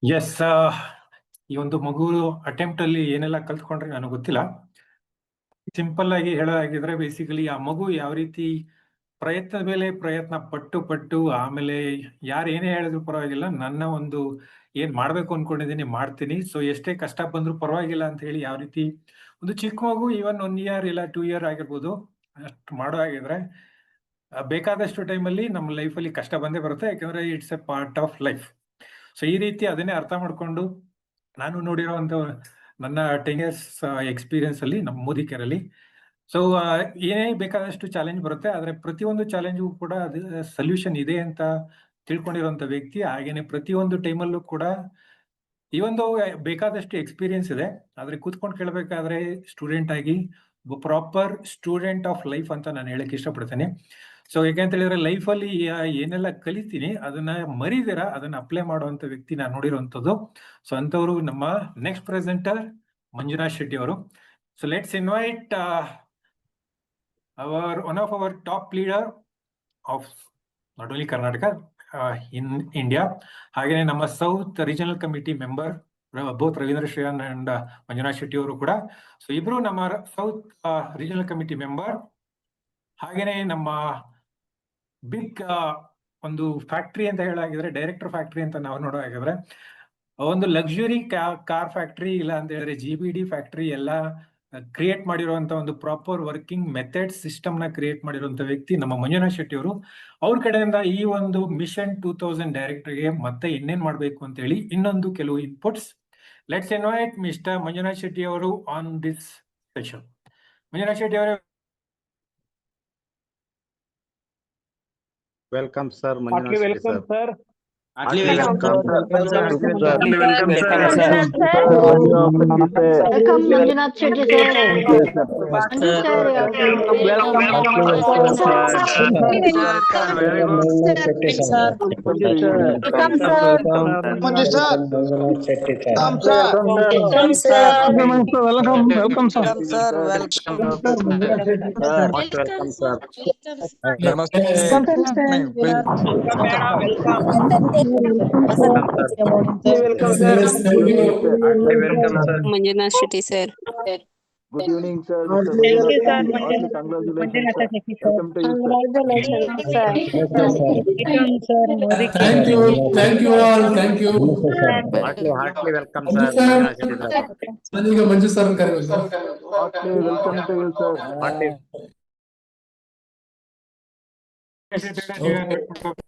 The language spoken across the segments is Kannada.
ಎಸ್ ಈ ಒಂದು ಮಗು ಅಟೆಂಪ್ಟ್ ಅಲ್ಲಿ ಏನೆಲ್ಲ ಕಲ್ತ್ಕೊಂಡ್ರೆ ನನಗೆ ಗೊತ್ತಿಲ್ಲ. ಸಿಂಪಲ್ ಆಗಿ ಹೇಳೋದಾಗಿದ್ರೆ ಬೇಸಿಕಲಿ ಆ ಮಗು ಯಾವ ರೀತಿ ಪ್ರಯತ್ನದ ಮೇಲೆ ಪ್ರಯತ್ನ ಪಟ್ಟು ಪಟ್ಟು ಆಮೇಲೆ ಯಾರು ಏನೇ ಹೇಳಿದ್ರು ಪರವಾಗಿಲ್ಲ, ನನ್ನ ಒಂದು ಏನ್ ಮಾಡ್ಬೇಕು ಅನ್ಕೊಂಡಿದ್ದೀನಿ ಮಾಡ್ತೀನಿ, ಸೊ ಎಷ್ಟೇ ಕಷ್ಟ ಬಂದ್ರು ಪರವಾಗಿಲ್ಲ ಅಂತ ಹೇಳಿ ಯಾವ ರೀತಿ ಒಂದು ಚಿಕ್ಕ ಮಗು ಈವನ್ 1 ಇಯರ್ ಇಲ್ಲ 2 ಇಯರ್ ಆಗಿರ್ಬೋದು ಅಷ್ಟು ಮಾಡೋ ಆಗಿದ್ರೆ ಬೇಕಾದಷ್ಟು ಟೈಮಲ್ಲಿ ನಮ್ಮ ಲೈಫಲ್ಲಿ ಕಷ್ಟ ಬಂದೇ ಬರುತ್ತೆ, ಯಾಕಂದ್ರೆ it's A part of life. So ಈ ರೀತಿ ಅದನ್ನೇ ಅರ್ಥ ಮಾಡ್ಕೊಂಡು ನಾನು ನೋಡಿರುವಂತ ನನ್ನ 10 years ಎಕ್ಸ್ಪೀರಿಯನ್ಸ್ ಅಲ್ಲಿ ನಮ್ಮ ಮೋದಿಕೆರಲ್ಲಿ ಸೊ ಏನೇ ಬೇಕಾದಷ್ಟು ಚಾಲೆಂಜ್ ಬರುತ್ತೆ, ಆದ್ರೆ ಪ್ರತಿಯೊಂದು ಚಾಲೆಂಜ್ಗೂ ಕೂಡ ಅದು ಸೊಲ್ಯೂಷನ್ ಇದೆ ಅಂತ ತಿಳ್ಕೊಂಡಿರುವಂತ ವ್ಯಕ್ತಿ. ಹಾಗೇನೆ ಪ್ರತಿಯೊಂದು ಟೈಮಲ್ಲೂ ಕೂಡ ಈ ಒಂದು ಬೇಕಾದಷ್ಟು ಎಕ್ಸ್ಪೀರಿಯನ್ಸ್ ಇದೆ, ಆದ್ರೆ ಕೂತ್ಕೊಂಡು ಕೇಳಬೇಕಾದ್ರೆ ಸ್ಟೂಡೆಂಟ್ ಆಗಿ ಪ್ರಾಪರ್ ಸ್ಟೂಡೆಂಟ್ ಆಫ್ ಲೈಫ್ ಅಂತ ನಾನು ಹೇಳಕ್ ಇಷ್ಟಪಡ್ತೇನೆ. ಸೊ ಯಾಕೆಂತ ಹೇಳಿದ್ರೆ ಲೈಫಲ್ಲಿ ಏನೆಲ್ಲ ಕಲಿತೀನಿ ಅದನ್ನ ಮರಿದಿರ ಅದನ್ನ ಅಪ್ಲೈ ಮಾಡುವಂತ ವ್ಯಕ್ತಿ ನಾನು ನೋಡಿರುವಂತದ್ದು. ಸೊ ಅಂತವರು ನಮ್ಮ ನೆಕ್ಸ್ಟ್ ಪ್ರೆಸೆಂಟರ್ ಮಂಜುನಾಥ್ ಶೆಟ್ಟಿ ಅವರು. So let's invite one of our top leader of not only Karnataka in India, ಹಾಗೇನೆ ನಮ್ಮ south regional committee member both Ravindra Shriyan and Manjunath Shetty ಅವರು ಕೂಡ. ಸೊ ಇಬ್ರು ನಮ್ಮ ಸೌತ್ ರೀಜನಲ್ ಕಮಿಟಿ ಮೆಂಬರ್. ಹಾಗೇನೆ ನಮ್ಮ ಬಿಗ್ ಒಂದು ಫ್ಯಾಕ್ಟ್ರಿ ಅಂತ ಹೇಳಾಗಿದ್ರೆ ಡೈರೆಕ್ಟರ್ ಫ್ಯಾಕ್ಟ್ರಿ ಅಂತ ನಾವು ನೋಡೋ ಹಾಗಾದ್ರೆ ಒಂದು ಲಕ್ಸುರಿ ಕಾರ್ ಫ್ಯಾಕ್ಟ್ರಿ ಇಲ್ಲ ಅಂತ ಹೇಳಿದ್ರೆ GBD ಫ್ಯಾಕ್ಟ್ರಿ ಎಲ್ಲ ಕ್ರಿಯೇಟ್ ಮಾಡಿರುವಂತ ಒಂದು ಪ್ರಾಪರ್ ವರ್ಕಿಂಗ್ ಮೆಥಡ್ ಸಿಸ್ಟಮ್ ನ ಕ್ರಿಯೇಟ್ ಮಾಡಿರುವಂತ ವ್ಯಕ್ತಿ ನಮ್ಮ ಮಂಜುನಾಥ್ ಶೆಟ್ಟಿ ಅವರು. ಅವ್ರ ಕಡೆಯಿಂದ ಈ ಒಂದು ಮಿಷನ್ 2000 ಡೈರೆಕ್ಟರ್ಗೆ ಮತ್ತೆ ಇನ್ನೇನ್ ಮಾಡ್ಬೇಕು ಅಂತ ಹೇಳಿ ಇನ್ನೊಂದು ಕೆಲವು inputs. Let's invite mister Manjunath Shetty ಅವರು on this session. Manjunath Shetty ಅವರೇ, welcome sir. Manjunath Shetty sir. Welcome Manjunath Shetty sir. Manju sir. Manjunath Shetty sir. Good evening, sir. Thank you, sir. Congratulations, sir. Welcome to you, sir. Thank you all. Thank you. Heartily welcome, sir. Manjunath Shetty sir. ನನಗೆ ಮಂಜು ಸರ್ ಕರೆಯುವುದು sir. Heartily welcome to you, sir.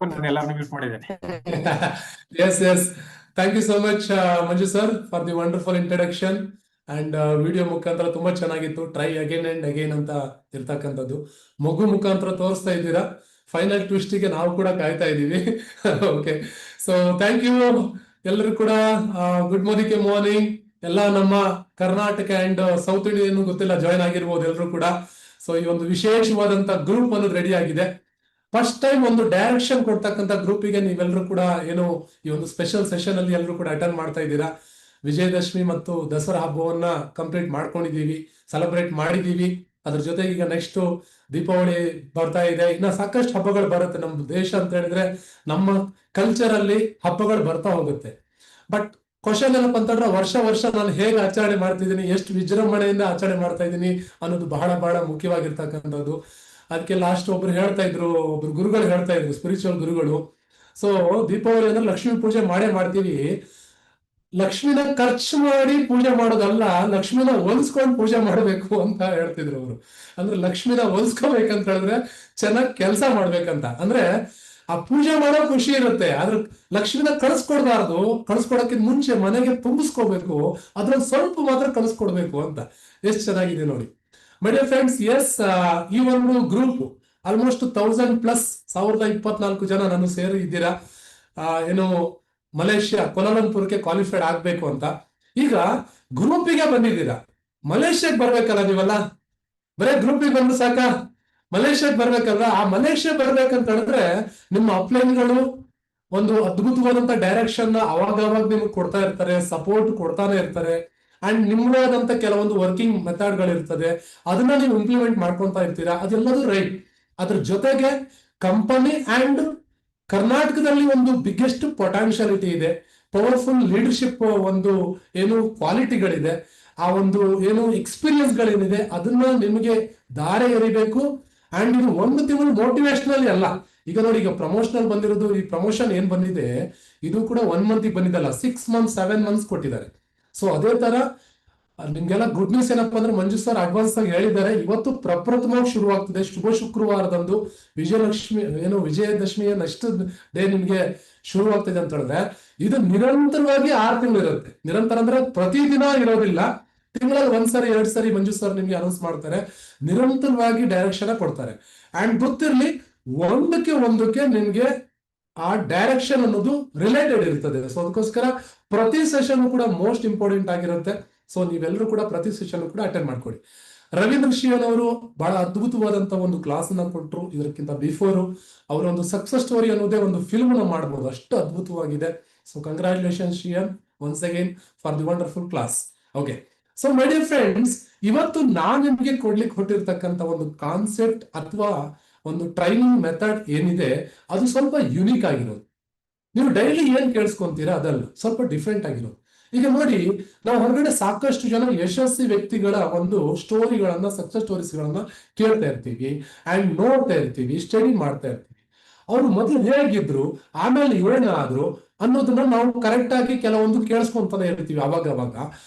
ನಾನು ಎಲ್ಲಾರನ್ನೂ ಮ್ಯೂಟ್ ಮಾಡಿದ್ದೇನೆ. Yes. Thank you so much, Manju sir, for the wonderful introduction. And video ಮುಖಾಂತರ ತುಂಬಾ ಚೆನ್ನಾಗಿತ್ತು. ಟ್ರೈ ಅಗೇನ್ ಅಂಡ್ ಅಗೇನ್ ಅಂತ ಇರ್ತಕ್ಕಂಥದ್ದು ಮಗು ಮುಖಾಂತರ ತೋರಿಸ್ತಾ ಇದ್ದೀರಾ. ಫೈನಲ್ ಟ್ವಿಸ್ಟಿಗೆ ನಾವು ಕೂಡ ಕಾಯ್ತಾ ಇದ್ದೀವಿ. ಓಕೆ, ಸೊ ಥ್ಯಾಂಕ್ ಯು ಎಲ್ಲರೂ ಕೂಡ. ಗುಡ್ ಮಾರ್ನಿಂಗ್ ಎಲ್ಲ ನಮ್ಮ ಕರ್ನಾಟಕ ಅಂಡ್ ಸೌತ್ ಇಂಡಿಯನ್ ಗೊತ್ತಿಲ್ಲ ಜಾಯ್ನ್ ಆಗಿರ್ಬೋದು ಎಲ್ಲರೂ ಕೂಡ. ಸೊ ಈ ಒಂದು ವಿಶೇಷವಾದಂತ ಗ್ರೂಪ್ ಅನ್ನೋದು ರೆಡಿ ಆಗಿದೆ. ಫಸ್ಟ್ ಟೈಮ್ ಒಂದು ಡೈರೆಕ್ಷನ್ ಕೊಡ್ತಕ್ಕಂಥ ಗ್ರೂಪಿಗೆ ನೀವೆಲ್ಲರೂ ಕೂಡ ಏನು ಈ ಒಂದು ಸ್ಪೆಷಲ್ ಸೆಷನ್ ಅಲ್ಲಿ ಎಲ್ಲರೂ ಕೂಡ ಅಟೆಂಡ್ ಮಾಡ್ತಾ ಇದ್ದೀರಾ. ವಿಜಯದಶಮಿ ಮತ್ತು ದಸರಾ ಹಬ್ಬವನ್ನ ಕಂಪ್ಲೀಟ್ ಮಾಡ್ಕೊಂಡಿದೀವಿ, ಸೆಲೆಬ್ರೇಟ್ ಮಾಡಿದೀವಿ. ಅದ್ರ ಜೊತೆಗೆ ಈಗ ನೆಕ್ಸ್ಟ್ ದೀಪಾವಳಿ ಬರ್ತಾ ಇದೆ. ಇನ್ನ ಸಾಕಷ್ಟು ಹಬ್ಬಗಳು ಬರುತ್ತೆ. ನಮ್ಮ ದೇಶ ಅಂತ ಹೇಳಿದ್ರೆ ನಮ್ಮ ಕಲ್ಚರ್ ಅಲ್ಲಿ ಹಬ್ಬಗಳು ಬರ್ತಾ ಹೋಗುತ್ತೆ. ಬಟ್ ಕ್ವಶನ್ ಏನಪ್ಪ ಅಂತಂದ್ರೆ ವರ್ಷ ನಾನು ಹೇಗೆ ಆಚರಣೆ ಮಾಡ್ತಿದ್ದೀನಿ, ಎಷ್ಟು ವಿಜೃಂಭಣೆಯಿಂದ ಆಚರಣೆ ಮಾಡ್ತಾ ಇದ್ದೀನಿ ಅನ್ನೋದು ಬಹಳ ಮುಖ್ಯವಾಗಿರ್ತಕ್ಕಂಥದ್ದು. ಅದಕ್ಕೆ ಲಾಸ್ಟ್ ಒಬ್ರು ಹೇಳ್ತಾ ಇದ್ರು, ಒಬ್ರು ಗುರುಗಳು ಹೇಳ್ತಾ ಇದ್ರು, ಸ್ಪಿರಿಚುವಲ್ ಗುರುಗಳು. ಸೊ ದೀಪಾವಳಿ ಅಂದ್ರೆ ಲಕ್ಷ್ಮೀ ಪೂಜೆ ಮಾಡ್ತೀವಿ. ಲಕ್ಷ್ಮಿನ ಖರ್ಚು ಮಾಡಿ ಪೂಜೆ ಮಾಡೋದಲ್ಲ, ಲಕ್ಷ್ಮಿನ ಹೊಲ್ಸ್ಕೊಂಡು ಪೂಜೆ ಮಾಡಬೇಕು ಅಂತ ಹೇಳ್ತಿದ್ರು ಅವರು. ಅಂದ್ರೆ ಲಕ್ಷ್ಮಿನ ಹೊಲ್ಸ್ಕೋಬೇಕಂತ ಹೇಳಿದ್ರೆ ಚೆನ್ನಾಗಿ ಕೆಲಸ ಮಾಡ್ಬೇಕಂತ. ಅಂದ್ರೆ ಆ ಪೂಜೆ ಮಾಡೋ ಖುಷಿ ಇರುತ್ತೆ, ಆದ್ರೆ ಲಕ್ಷ್ಮಿನ ಕಳಿಸ್ಕೊಡ್ಬಾರ್ದು. ಕಳಿಸ್ಕೊಡಕ್ಕಿಂತ ಮುಂಚೆ ಮನೆಗೆ ತುಂಬಿಸ್ಕೋಬೇಕು, ಅದ್ರಲ್ಲಿ ಸ್ವಲ್ಪ ಮಾತ್ರ ಕಳಿಸ್ಕೊಡ್ಬೇಕು ಅಂತ. ಎಷ್ಟು ಚೆನ್ನಾಗಿದೆ ನೋಡಿ ಮೈ ಡಿಯರ್ ಫ್ರೆಂಡ್ಸ್. ಎಸ್, ಈ ಒಂದು ಗ್ರೂಪ್ ಆಲ್ಮೋಸ್ಟ್ 1000+ 1024 ಜನ ನಾನು ಸೇರಿ ಇದ್ದೀರಾ. ಏನು ಮಲೇಷ್ಯಾ ಕೊಲಾಲಂಪುರಕ್ಕೆ ಕ್ವಾಲಿಫೈಡ್ ಆಗ್ಬೇಕು ಅಂತ. ಈಗ ಗ್ರೂಪಿಗೆ ಬಂದಿದ್ದೀರಾ, ಮಲೇಷ್ಯಾಕ್ ಬರ್ಬೇಕಲ್ಲ ನೀವೆಲ್ಲ. ಬರೇ ಗ್ರೂಪಿಗೆ ಬಂದು ಸಾಕ, ಮಲೇಷ್ಯಾಕ್ ಬರ್ಬೇಕಲ್ಲ. ಆ ಮಲೇಷ್ಯಾ ಬರ್ಬೇಕಂತ ಹೇಳಿದ್ರೆ ನಿಮ್ಮ ಅಪ್ಲೈನ್ಗಳು ಒಂದು ಅದ್ಭುತವಾದಂತ ಡೈರೆಕ್ಷನ್ ಅವಾಗ ನಿಮ್ಗೆ ಕೊಡ್ತಾ ಇರ್ತಾರೆ, ಸಪೋರ್ಟ್ ಕೊಡ್ತಾನೆ ಇರ್ತಾರೆ. ಅಂಡ್ ನಿಮ್ಮದಾದಂತ ಕೆಲವೊಂದು ವರ್ಕಿಂಗ್ ಮೆಥಡ್ಗಳು ಇರ್ತದೆ, ಅದನ್ನ ನೀವು ಇಂಪ್ಲಿಮೆಂಟ್ ಮಾಡ್ಕೊಂತಾ ಇರ್ತೀರಾ. ಅದೆಲ್ಲದೂ ರೈಟ್. ಅದ್ರ ಜೊತೆಗೆ ಕಂಪನಿ ಅಂಡ್ ಕರ್ನಾಟಕದಲ್ಲಿ ಒಂದು ಬಿಗ್ಗೆಸ್ಟ್ ಪೊಟೆನ್ಶಿಯಾಲಿಟಿ ಇದೆ. ಪವರ್ಫುಲ್ ಲೀಡರ್ಶಿಪ್ ಒಂದು ಏನು ಕ್ವಾಲಿಟಿಗಳಿದೆ, ಆ ಒಂದು ಏನು ಎಕ್ಸ್ಪೀರಿಯನ್ಸ್ ಗಳೇನಿದೆ ಅದನ್ನ ನಿಮಗೆ ದಾರೆ ಎರಿಬೇಕು. ಅಂಡ್ ಇದು ಒಂದು ತಿಂಗಳು ಮೋಟಿವೇಶನಲ್ ಅಲ್ಲ. ಈಗ ನೋಡಿ, ಈಗ ಪ್ರಮೋಷನಲ್ ಬಂದಿರೋದು, ಈ ಪ್ರಮೋಷನ್ ಏನ್ ಬಂದಿದೆ ಇದು ಕೂಡ 1 ಮಂತ್ ಬಂದಿದ್ದಲ್ಲ, 6 ಮಂತ್ಸ್ 7 ಮಂತ್ಸ್ ಕೊಟ್ಟಿದ್ದಾರೆ. ಸೊ ಅದೇ ತರ ನಿಮ್ಗೆಲ್ಲ ಗುಡ್ ನ್ಯೂಸ್ ಏನಪ್ಪಾ ಅಂದ್ರೆ ಮಂಜು ಸರ್ ಅಡ್ವಾನ್ಸ್ ಆಗಿ ಹೇಳಿದ್ದಾರೆ, ಇವತ್ತು ಪ್ರಪ್ರಥಮವಾಗಿ ಶುರುವಾಗ್ತಿದೆ. ಶುಭ ಶುಕ್ರವಾರದಂದು ವಿಜಯದಶಮಿಯ ನೆಕ್ಸ್ಟ್ ಡೇ ನಿಮ್ಗೆ ಶುರುವಾಗ್ತಿದೆ ಅಂತ ಹೇಳಿದ್ರೆ, ಇದು ನಿರಂತರವಾಗಿ 6 ತಿಂಗಳು ಇರುತ್ತೆ. ನಿರಂತರ ಅಂದ್ರೆ ಪ್ರತಿದಿನ ಇರೋದಿಲ್ಲ, ತಿಂಗಳಲ್ಲಿ 1 ಸರಿ 2 ಸರಿ ಮಂಜು ಸರ್ ನಿಮ್ಗೆ ಅನೌನ್ಸ್ ಮಾಡ್ತಾರೆ, ನಿರಂತರವಾಗಿ ಡೈರೆಕ್ಷನ್ ಕೊಡ್ತಾರೆ. ಅಂಡ್ ಗೊತ್ತಿರ್ಲಿ, ಒಂದಕ್ಕೆ ನಿಮ್ಗೆ ಆ ಡೈರೆಕ್ಷನ್ ಅನ್ನೋದು ರಿಲೇಟೆಡ್ ಇರ್ತದೆ. ಸೊ ಅದಕ್ಕೋಸ್ಕರ ಪ್ರತಿ ಸೆಷನ್ ಕೂಡ ಮೋಸ್ಟ್ ಇಂಪಾರ್ಟೆಂಟ್ ಆಗಿರುತ್ತೆ. ಸೊ ನೀವೆಲ್ಲರೂ ಕೂಡ ಪ್ರತಿ ಸೆಷನ್ ಕೂಡ ಅಟೆಂಡ್ ಮಾಡ್ಕೊಳ್ಳಿ. ರವೀಂದ್ರ ಶಿವನ್ ಅವರು ಬಹಳ ಅದ್ಭುತವಾದಂತ ಒಂದು ಕ್ಲಾಸ್ ಅನ್ನ ಕೊಟ್ಟರು. ಇದಕ್ಕಿಂತ ಬಿಫೋರ್ ಅವರ ಒಂದು ಸಕ್ಸಸ್ ಸ್ಟೋರಿ ಅನ್ನೋದೇ ಒಂದು ಫಿಲ್ಮ್ ನ ಮಾಡಬಹುದು, ಅಷ್ಟು ಅದ್ಭುತವಾಗಿದೆ. So congratulation Shivan once again for the wonderful class. Okay, so my dear friends, ಇವತ್ತು ನಾನು ನಿಮಗೆ ಕೊಡ್ಲಿಕ್ಕೆ ಹೊಟ್ಟಿರ್ತಕ್ಕಂಥ ಒಂದು ಕಾನ್ಸೆಪ್ಟ್ ಅಥವಾ ಒಂದು ಟ್ರೈನಿಂಗ್ ಮೆಥಡ್ ಏನಿದೆ ಅದು ಸ್ವಲ್ಪ ಯುನೀಕ್ ಆಗಿರೋದು. ನೀವು ಡೈಲಿ ಏನ್ ಕೇಳಿಸ್ಕೊಂತೀರಾ ಅದಲ್ಲ, ಸ್ವಲ್ಪ ಡಿಫ್ರೆಂಟ್ ಆಗಿರೋದು. ಈಗ ನೋಡಿ, ನಾವು ಹೊರಗಡೆ ಸಾಕಷ್ಟು ಜನ ಯಶಸ್ವಿ ವ್ಯಕ್ತಿಗಳ ಒಂದು ಸ್ಟೋರಿಗಳನ್ನ, ಸಕ್ಸಸ್ ಸ್ಟೋರೀಸ್ ಗಳನ್ನ ಕೇಳ್ತಾ ಇರ್ತೀವಿ ಅಂಡ್ ನೋಡ್ತಾ ಇರ್ತೀವಿ, ಸ್ಟಡಿ ಮಾಡ್ತಾ ಇರ್ತೀವಿ. ಅವ್ರು ಮೊದಲು ಹೇಗಿದ್ರು, ಆಮೇಲೆ ಏನಾದ್ರು ಅನ್ನೋದನ್ನ ನಾವು ಕರೆಕ್ಟ್ ಆಗಿ ಕೆಲವೊಂದು ಕೇಳಿಸ್ಕೊಂತಾನೆ ಇರ್ತೀವಿ ಅವಾಗ.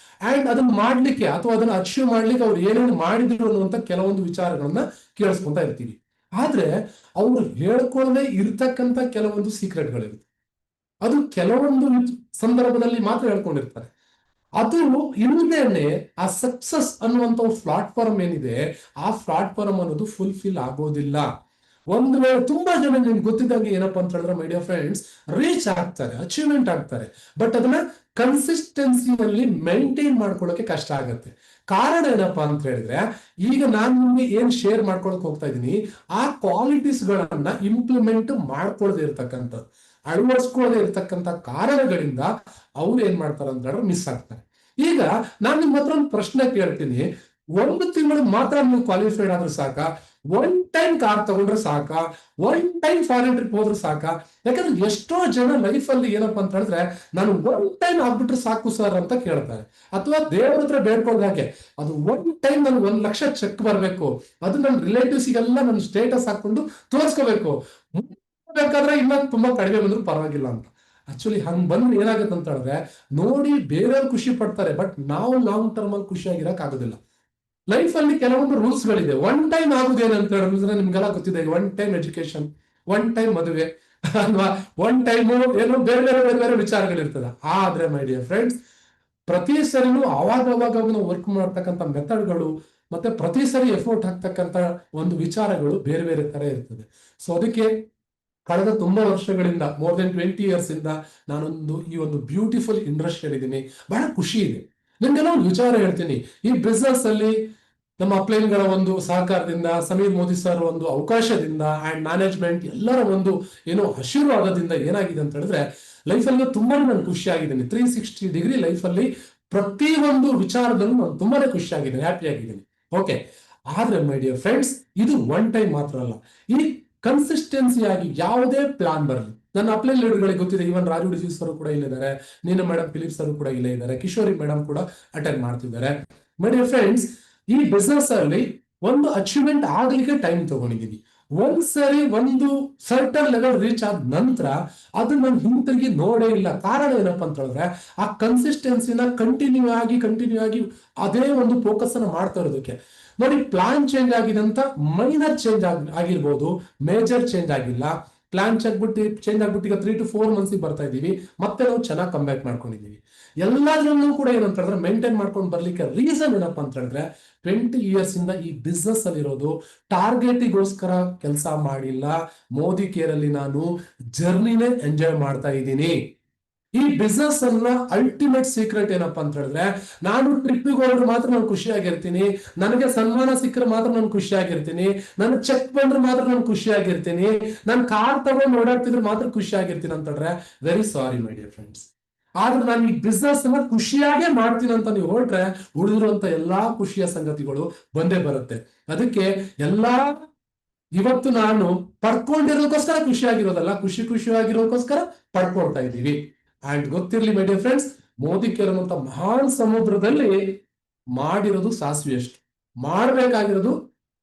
ಅಂಡ್ ಅದನ್ನ ಮಾಡ್ಲಿಕ್ಕೆ ಅಥವಾ ಅದನ್ನ ಅಚೀವ್ ಮಾಡ್ಲಿಕ್ಕೆ ಅವ್ರು ಏನೇನು ಮಾಡಿದ್ರು ಅನ್ನುವಂತ ಕೆಲವೊಂದು ವಿಚಾರಗಳನ್ನ ಕೇಳಿಸ್ಕೊಂತ ಇರ್ತೀವಿ. ಆದ್ರೆ ಅವ್ರು ಹೇಳ್ಕೊಳ್ಳದೆ ಇರ್ತಕ್ಕಂಥ ಕೆಲವೊಂದು ಸೀಕ್ರೆಟ್ಗಳಿರುತ್ತೆ, ಅದು ಕೆಲವೊಂದು ಸಂದರ್ಭದಲ್ಲಿ ಮಾತ್ರ ಹೇಳ್ಕೊಂಡಿರ್ತಾರೆ. ಅದು ಇಲ್ಲದೇನೆ ಆ ಸಕ್ಸಸ್ ಅನ್ನುವಂತ ಪ್ಲಾಟ್ಫಾರ್ಮ್ ಏನಿದೆ, ಆ ಪ್ಲಾಟ್ಫಾರ್ಮ್ ಅನ್ನೋದು ಫುಲ್ಫಿಲ್ ಆಗೋದಿಲ್ಲ. ಒಂದು ವೇಳೆ ತುಂಬಾ ಜನ ನಿಮ್ಗೆ ಗೊತ್ತಿದ್ದಂಗೆ ಏನಪ್ಪಾ ಅಂತ ಹೇಳಿದ್ರೆ ಮೈ ಡಿಯರ್ ಫ್ರೆಂಡ್ಸ್, ರೀಚ್ ಆಗ್ತಾರೆ, ಅಚೀವ್ಮೆಂಟ್ ಆಗ್ತಾರೆ, ಬಟ್ ಅದನ್ನ ಕನ್ಸಿಸ್ಟೆನ್ಸಿನಲ್ಲಿ ಮೇಂಟೈನ್ ಮಾಡ್ಕೊಳ್ಳೋಕೆ ಕಷ್ಟ ಆಗುತ್ತೆ. ಕಾರಣ ಏನಪ್ಪಾ ಅಂತ ಹೇಳಿದ್ರೆ, ಈಗ ನಾನು ನಿಮ್ಗೆ ಏನ್ ಶೇರ್ ಮಾಡ್ಕೊಳಕ್ ಹೋಗ್ತಾ ಇದ್ದೀನಿ, ಆ ಕ್ವಾಲಿಟೀಸ್ ಗಳನ್ನ ಇಂಪ್ಲಿಮೆಂಟ್ ಮಾಡ್ಕೊಳ್ಳದೆ ಇರ್ತಕ್ಕಂಥದ್ದು, ಅಳವಡಿಸ್ಕೊಳ್ಳದೆ ಇರ್ತಕ್ಕಂಥ ಕಾರಣಗಳಿಂದ ಅವ್ರು ಏನ್ ಮಾಡ್ತಾರೆ ಅಂತ ಹೇಳಿದ್ರೆ ಮಿಸ್ ಆಗ್ತಾರೆ. ಈಗ ನಾನು ನಿಮ್ಮ ಹತ್ರ ಒಂದು ಪ್ರಶ್ನೆ ಕೇಳ್ತೀನಿ, 1 ತಿಂಗಳು ಮಾತ್ರ ನೀವು ಕ್ವಾಲಿಫೈಡ್ ಆದ್ರೆ ಸಾಕ? 1 ಟೈಮ್ ಕಾರ್ ತಗೊಂಡ್ರೆ ಸಾಕ? 1 ಟೈಮ್ ಫಾರಿನ್ ಟ್ರಿಪ್ ಹೋದ್ರೆ ಸಾಕ? ಯಾಕಂದ್ರೆ ಎಷ್ಟೋ ಜನ ಲೈಫ್ ಅಲ್ಲಿ ಏನಪ್ಪಾ ಅಂತ ಹೇಳಿದ್ರೆ, ನಾನು 1 ಟೈಮ್ ಆಗ್ಬಿಟ್ರೆ ಸಾಕು ಸರ್ ಅಂತ ಕೇಳ್ತಾರೆ. ಅಥವಾ ದೇವ್ರ ಹತ್ರ ಬೇಡ್ಕೊಂಡಾಗೆ, ಅದು 1 ಟೈಮ್ ನನ್ಗೆ 1 ಲಕ್ಷ ಚೆಕ್ ಬರ್ಬೇಕು, ಅದು ನನ್ನ ರಿಲೇಟಿವ್ಸ್ಗೆಲ್ಲ ನನ್ನ ಸ್ಟೇಟಸ್ ಹಾಕೊಂಡು ತೋರಿಸ್ಕೋಬೇಕು, ಬೇಕಾದ್ರೆ ಇನ್ನ ತುಂಬಾ ಕಡಿಮೆ ಬಂದ್ರು ಪರವಾಗಿಲ್ಲ ಅಂತ. ಆಕ್ಚುಲಿ ಹಂಗ್ ಬಂದ್ರೆ ಏನಾಗುತ್ತೆ ಅಂತ ಹೇಳಿದ್ರೆ, ನೋಡಿ ಬೇರೆಯವ್ರು ಖುಷಿ ಪಡ್ತಾರೆ, ಬಟ್ ನಾವು ಲಾಂಗ್ ಟರ್ಮ್ ಅಲ್ಲಿ ಖುಷಿಯಾಗಿರಕ್ ಆಗೋದಿಲ್ಲ. ಲೈಫ್ ಅಲ್ಲಿ ಕೆಲವೊಂದು ರೂಲ್ಸ್ ಗಳಿದೆ. 1 ಟೈಮ್ ಆಗುದೇನಂತ ಹೇಳಿದ್ರೆ ನಿಮ್ಗೆಲ್ಲ ಗೊತ್ತಿದೆ, 1 ಟೈಮ್ ಎಜುಕೇಶನ್, 1 ಟೈಮ್ ಮದುವೆ, ಅಲ್ವಾ, 1 ಟೈಮ್ ಏನೋ ಬೇರೆ ಬೇರೆ ವಿಚಾರಗಳಿರ್ತದೆ. ಆದ್ರೆ ಮೈ ಡಿಯರ್ ಫ್ರೆಂಡ್ಸ್, ಪ್ರತಿ ಸರಿನೂ ಅವಾಗ ವರ್ಕ್ ಮಾಡ್ತಕ್ಕಂಥ ಮೆಥಡ್ಗಳು ಮತ್ತೆ ಪ್ರತಿ ಸರಿ ಎಫೋರ್ಟ್ ಹಾಕ್ತಕ್ಕಂಥ ಒಂದು ವಿಚಾರಗಳು ಬೇರೆ ಬೇರೆ ತರ ಇರ್ತದೆ. ಸೊ ಅದಕ್ಕೆ ಕಳೆದ ತುಂಬಾ ವರ್ಷಗಳಿಂದ, ಮೋರ್ ದೆನ್ 20 years ಇಂದ ನಾನೊಂದು ಈ ಒಂದು ಬ್ಯೂಟಿಫುಲ್ ಇಂಡಸ್ಟ್ರಿಯಲ್ಲಿ ಇದ್ದೀನಿ. ಬಹಳ ಖುಷಿ ಇದೆ. ನಿಮ್ಗೆಲ್ಲ ಒಂದು ವಿಚಾರ ಹೇಳ್ತೀನಿ. ಈ ಬಿಸ್ನೆಸ್ ಅಲ್ಲಿ ನಮ್ಮ ಅಪ್ಲೈನ್ಗಳ ಒಂದು ಸಹಕಾರದಿಂದ, ಸಮೀರ್ ಮೋದಿ ಸರ್ ಒಂದು ಅವಕಾಶದಿಂದ ಅಂಡ್ ಮ್ಯಾನೇಜ್ಮೆಂಟ್ ಎಲ್ಲರ ಒಂದು ಏನೋ ಆಶೀರ್ವಾದದಿಂದ ಏನಾಗಿದೆ ಅಂತ ಹೇಳಿದ್ರೆ, ಲೈಫಲ್ಲಿ ತುಂಬಾ ನಾನು ಖುಷಿ ಆಗಿದ್ದೀನಿ. 360 ಡಿಗ್ರಿ ಲೈಫಲ್ಲಿ ಪ್ರತಿ ಒಂದು ವಿಚಾರದಲ್ಲೂ ನಾನು ತುಂಬಾನೇ ಖುಷಿ ಆಗಿದ್ದೀನಿ, ಹ್ಯಾಪಿ ಆಗಿದ್ದೀನಿ. ಓಕೆ, ಆದ್ರೆ ಮೈ ಡಿಯರ್ ಫ್ರೆಂಡ್ಸ್, ಇದು 1 ಟೈಮ್ ಮಾತ್ರ ಅಲ್ಲ. ಈ ಕನ್ಸಿಸ್ಟೆನ್ಸಿ ಆಗಿ ಯಾವುದೇ ಪ್ಲಾನ್ ಬರಲಿ, ನನ್ನ ಅಪ್ಲೈನ್ ಲೀಡರ್ಗಳಿಗೆ ಗೊತ್ತಿದೆ, ಇವನ್ ರಾಜು ಡಿಸೀಸ್ ಅವರು ಕೂಡ ಇಲ್ಲಿದ್ದಾರೆ, ನೀನು ಮೇಡಮ್ ಫಿಲಿಪ್ಸ್ ಅವರು ಕೂಡ ಇಲ್ಲೇ ಇದ್ದಾರೆ, ಕಿಶೋರಿ ಮೇಡಮ್ ಕೂಡ ಅಟೆಂಡ್ ಮಾಡ್ತಿದ್ದಾರೆ. ಮೈ ಡಿಯರ್ ಫ್ರೆಂಡ್ಸ್, ಈ ಬಿಸ್ನೆಸ್ ಅಲ್ಲಿ ಒಂದು ಅಚೀವ್ಮೆಂಟ್ ಆಗ್ಲಿಕ್ಕೆ ಟೈಮ್ ತಗೊಂಡಿದ್ದೀನಿ. ಒಂದ್ಸರಿ ಒಂದು ಸರ್ಟನ್ ಲೆವೆಲ್ ರೀಚ್ ಆದ ನಂತರ ಅದು ನಾನು ಹಿಂತಿರುಗಿ ನೋಡೇ ಇಲ್ಲ. ಕಾರಣ ಏನಪ್ಪಾ ಅಂತ ಹೇಳಿದ್ರೆ, ಆ ಕನ್ಸಿಸ್ಟೆನ್ಸಿನ ಕಂಟಿನ್ಯೂ ಆಗಿ ಅದೇ ಒಂದು ಫೋಕಸ್ ಅನ್ನ ಮಾಡ್ತಾ ಇರೋದಕ್ಕೆ. ನೋಡಿ, ಪ್ಲಾನ್ ಚೇಂಜ್ ಆಗಿದೆ ಅಂತ ಮೈನರ್ ಚೇಂಜ್ ಆಗಿರ್ಬೋದು, ಮೇಜರ್ ಚೇಂಜ್ ಆಗಿಲ್ಲ. ಪ್ಲಾನ್ ಚೇಂಜ್ ಆಗ್ಬಿಟ್ಟು ಈಗ 3 to 4 months ಬರ್ತಾ ಇದೀವಿ, ಮತ್ತೆ ನಾವು ಚೆನ್ನಾಗಿ ಕಂಬ್ಯಾಕ್ ಮಾಡ್ಕೊಂಡಿದೀವಿ. ಎಲ್ಲಾದ್ರಲ್ಲೂ ಕೂಡ ಏನಂತ ಹೇಳಿದ್ರೆ ಮೇಂಟೈನ್ ಮಾಡ್ಕೊಂಡು ಬರ್ಲಿಕ್ಕೆ ರೀಸನ್ ಏನಪ್ಪಾ ಅಂತ ಹೇಳಿದ್ರೆ, 20 years ಇಂದ ಈ ಬಿಸ್ನೆಸ್ ಅಲ್ಲಿ ಇರೋದು, ಟಾರ್ಗೆಟಿಗೋಸ್ಕರ ಕೆಲಸ ಮಾಡಿಲ್ಲ. ಮೋದಿ ಕೇರ್ ಅಲ್ಲಿ ನಾನು ಜರ್ನಿನೇ ಎಂಜಾಯ್ ಮಾಡ್ತಾ ಇದ್ದೀನಿ. ಈ ಬಿಸ್ನೆಸ್ ಅನ್ನ ಅಲ್ಟಿಮೇಟ್ ಸೀಕ್ರೆಟ್ ಏನಪ್ಪಾ ಅಂತ ಹೇಳಿದ್ರೆ, ನಾನು ಟ್ರಿಪ್ಪಿಗೆ ಹೋದ್ರೆ ಮಾತ್ರ ನಾನು ಖುಷಿಯಾಗಿರ್ತೀನಿ, ನನಗೆ ಸನ್ಮಾನ ಸಿಕ್ಕರೆ ಮಾತ್ರ ನಾನು ಖುಷಿಯಾಗಿರ್ತೀನಿ, ನನ್ನ ಚೆಕ್ ಬಂದ್ರೆ ಮಾತ್ರ ನಾನು ಖುಷಿಯಾಗಿರ್ತೀನಿ, ನಾನು ಕಾರ್ ತಗೊಂಡು ಓಡಾಡ್ತಿದ್ರೆ ಮಾತ್ರ ಖುಷಿಯಾಗಿರ್ತೀನಿ ಅಂತ ಹೇಳಿದ್ರೆ, ವೆರಿ ಸಾರಿ ಮೈ ಡಿಯರ್ ಫ್ರೆಂಡ್ಸ್. ಆದ್ರೆ ನಾನು ಈ ಬಿಸ್ನೆಸ್ ಅನ್ನ ಖುಷಿಯಾಗೇ ಮಾಡ್ತೀನಿ ಅಂತ ನೀವು ಹೊರಟ್ರೆ, ಉಳಿದಿರುವಂತ ಎಲ್ಲಾ ಖುಷಿಯ ಸಂಗತಿಗಳು ಬಂದೇ ಬರುತ್ತೆ. ಅದಕ್ಕೆ ಇವತ್ತು ನಾನು ಪಡ್ಕೊಂಡಿರೋದಕ್ಕೋಸ್ಕರ ಖುಷಿಯಾಗಿರೋದಲ್ಲ, ಖುಷಿಯಾಗಿರೋದಕ್ಕೋಸ್ಕರ ಪಡ್ಕೊಳ್ತಾ ಇದ್ದೀವಿ. ಅಂಡ್ ಗೊತ್ತಿರ್ಲಿ my dear friends, Modicare ಅನ್ನುವಂತ ಮಹಾನ್ ಸಮುದ್ರದಲ್ಲಿ ಮಾಡಿರೋದು ಸಾಸಿವೆಯಷ್ಟು, ಮಾಡಬೇಕಾಗಿರೋದು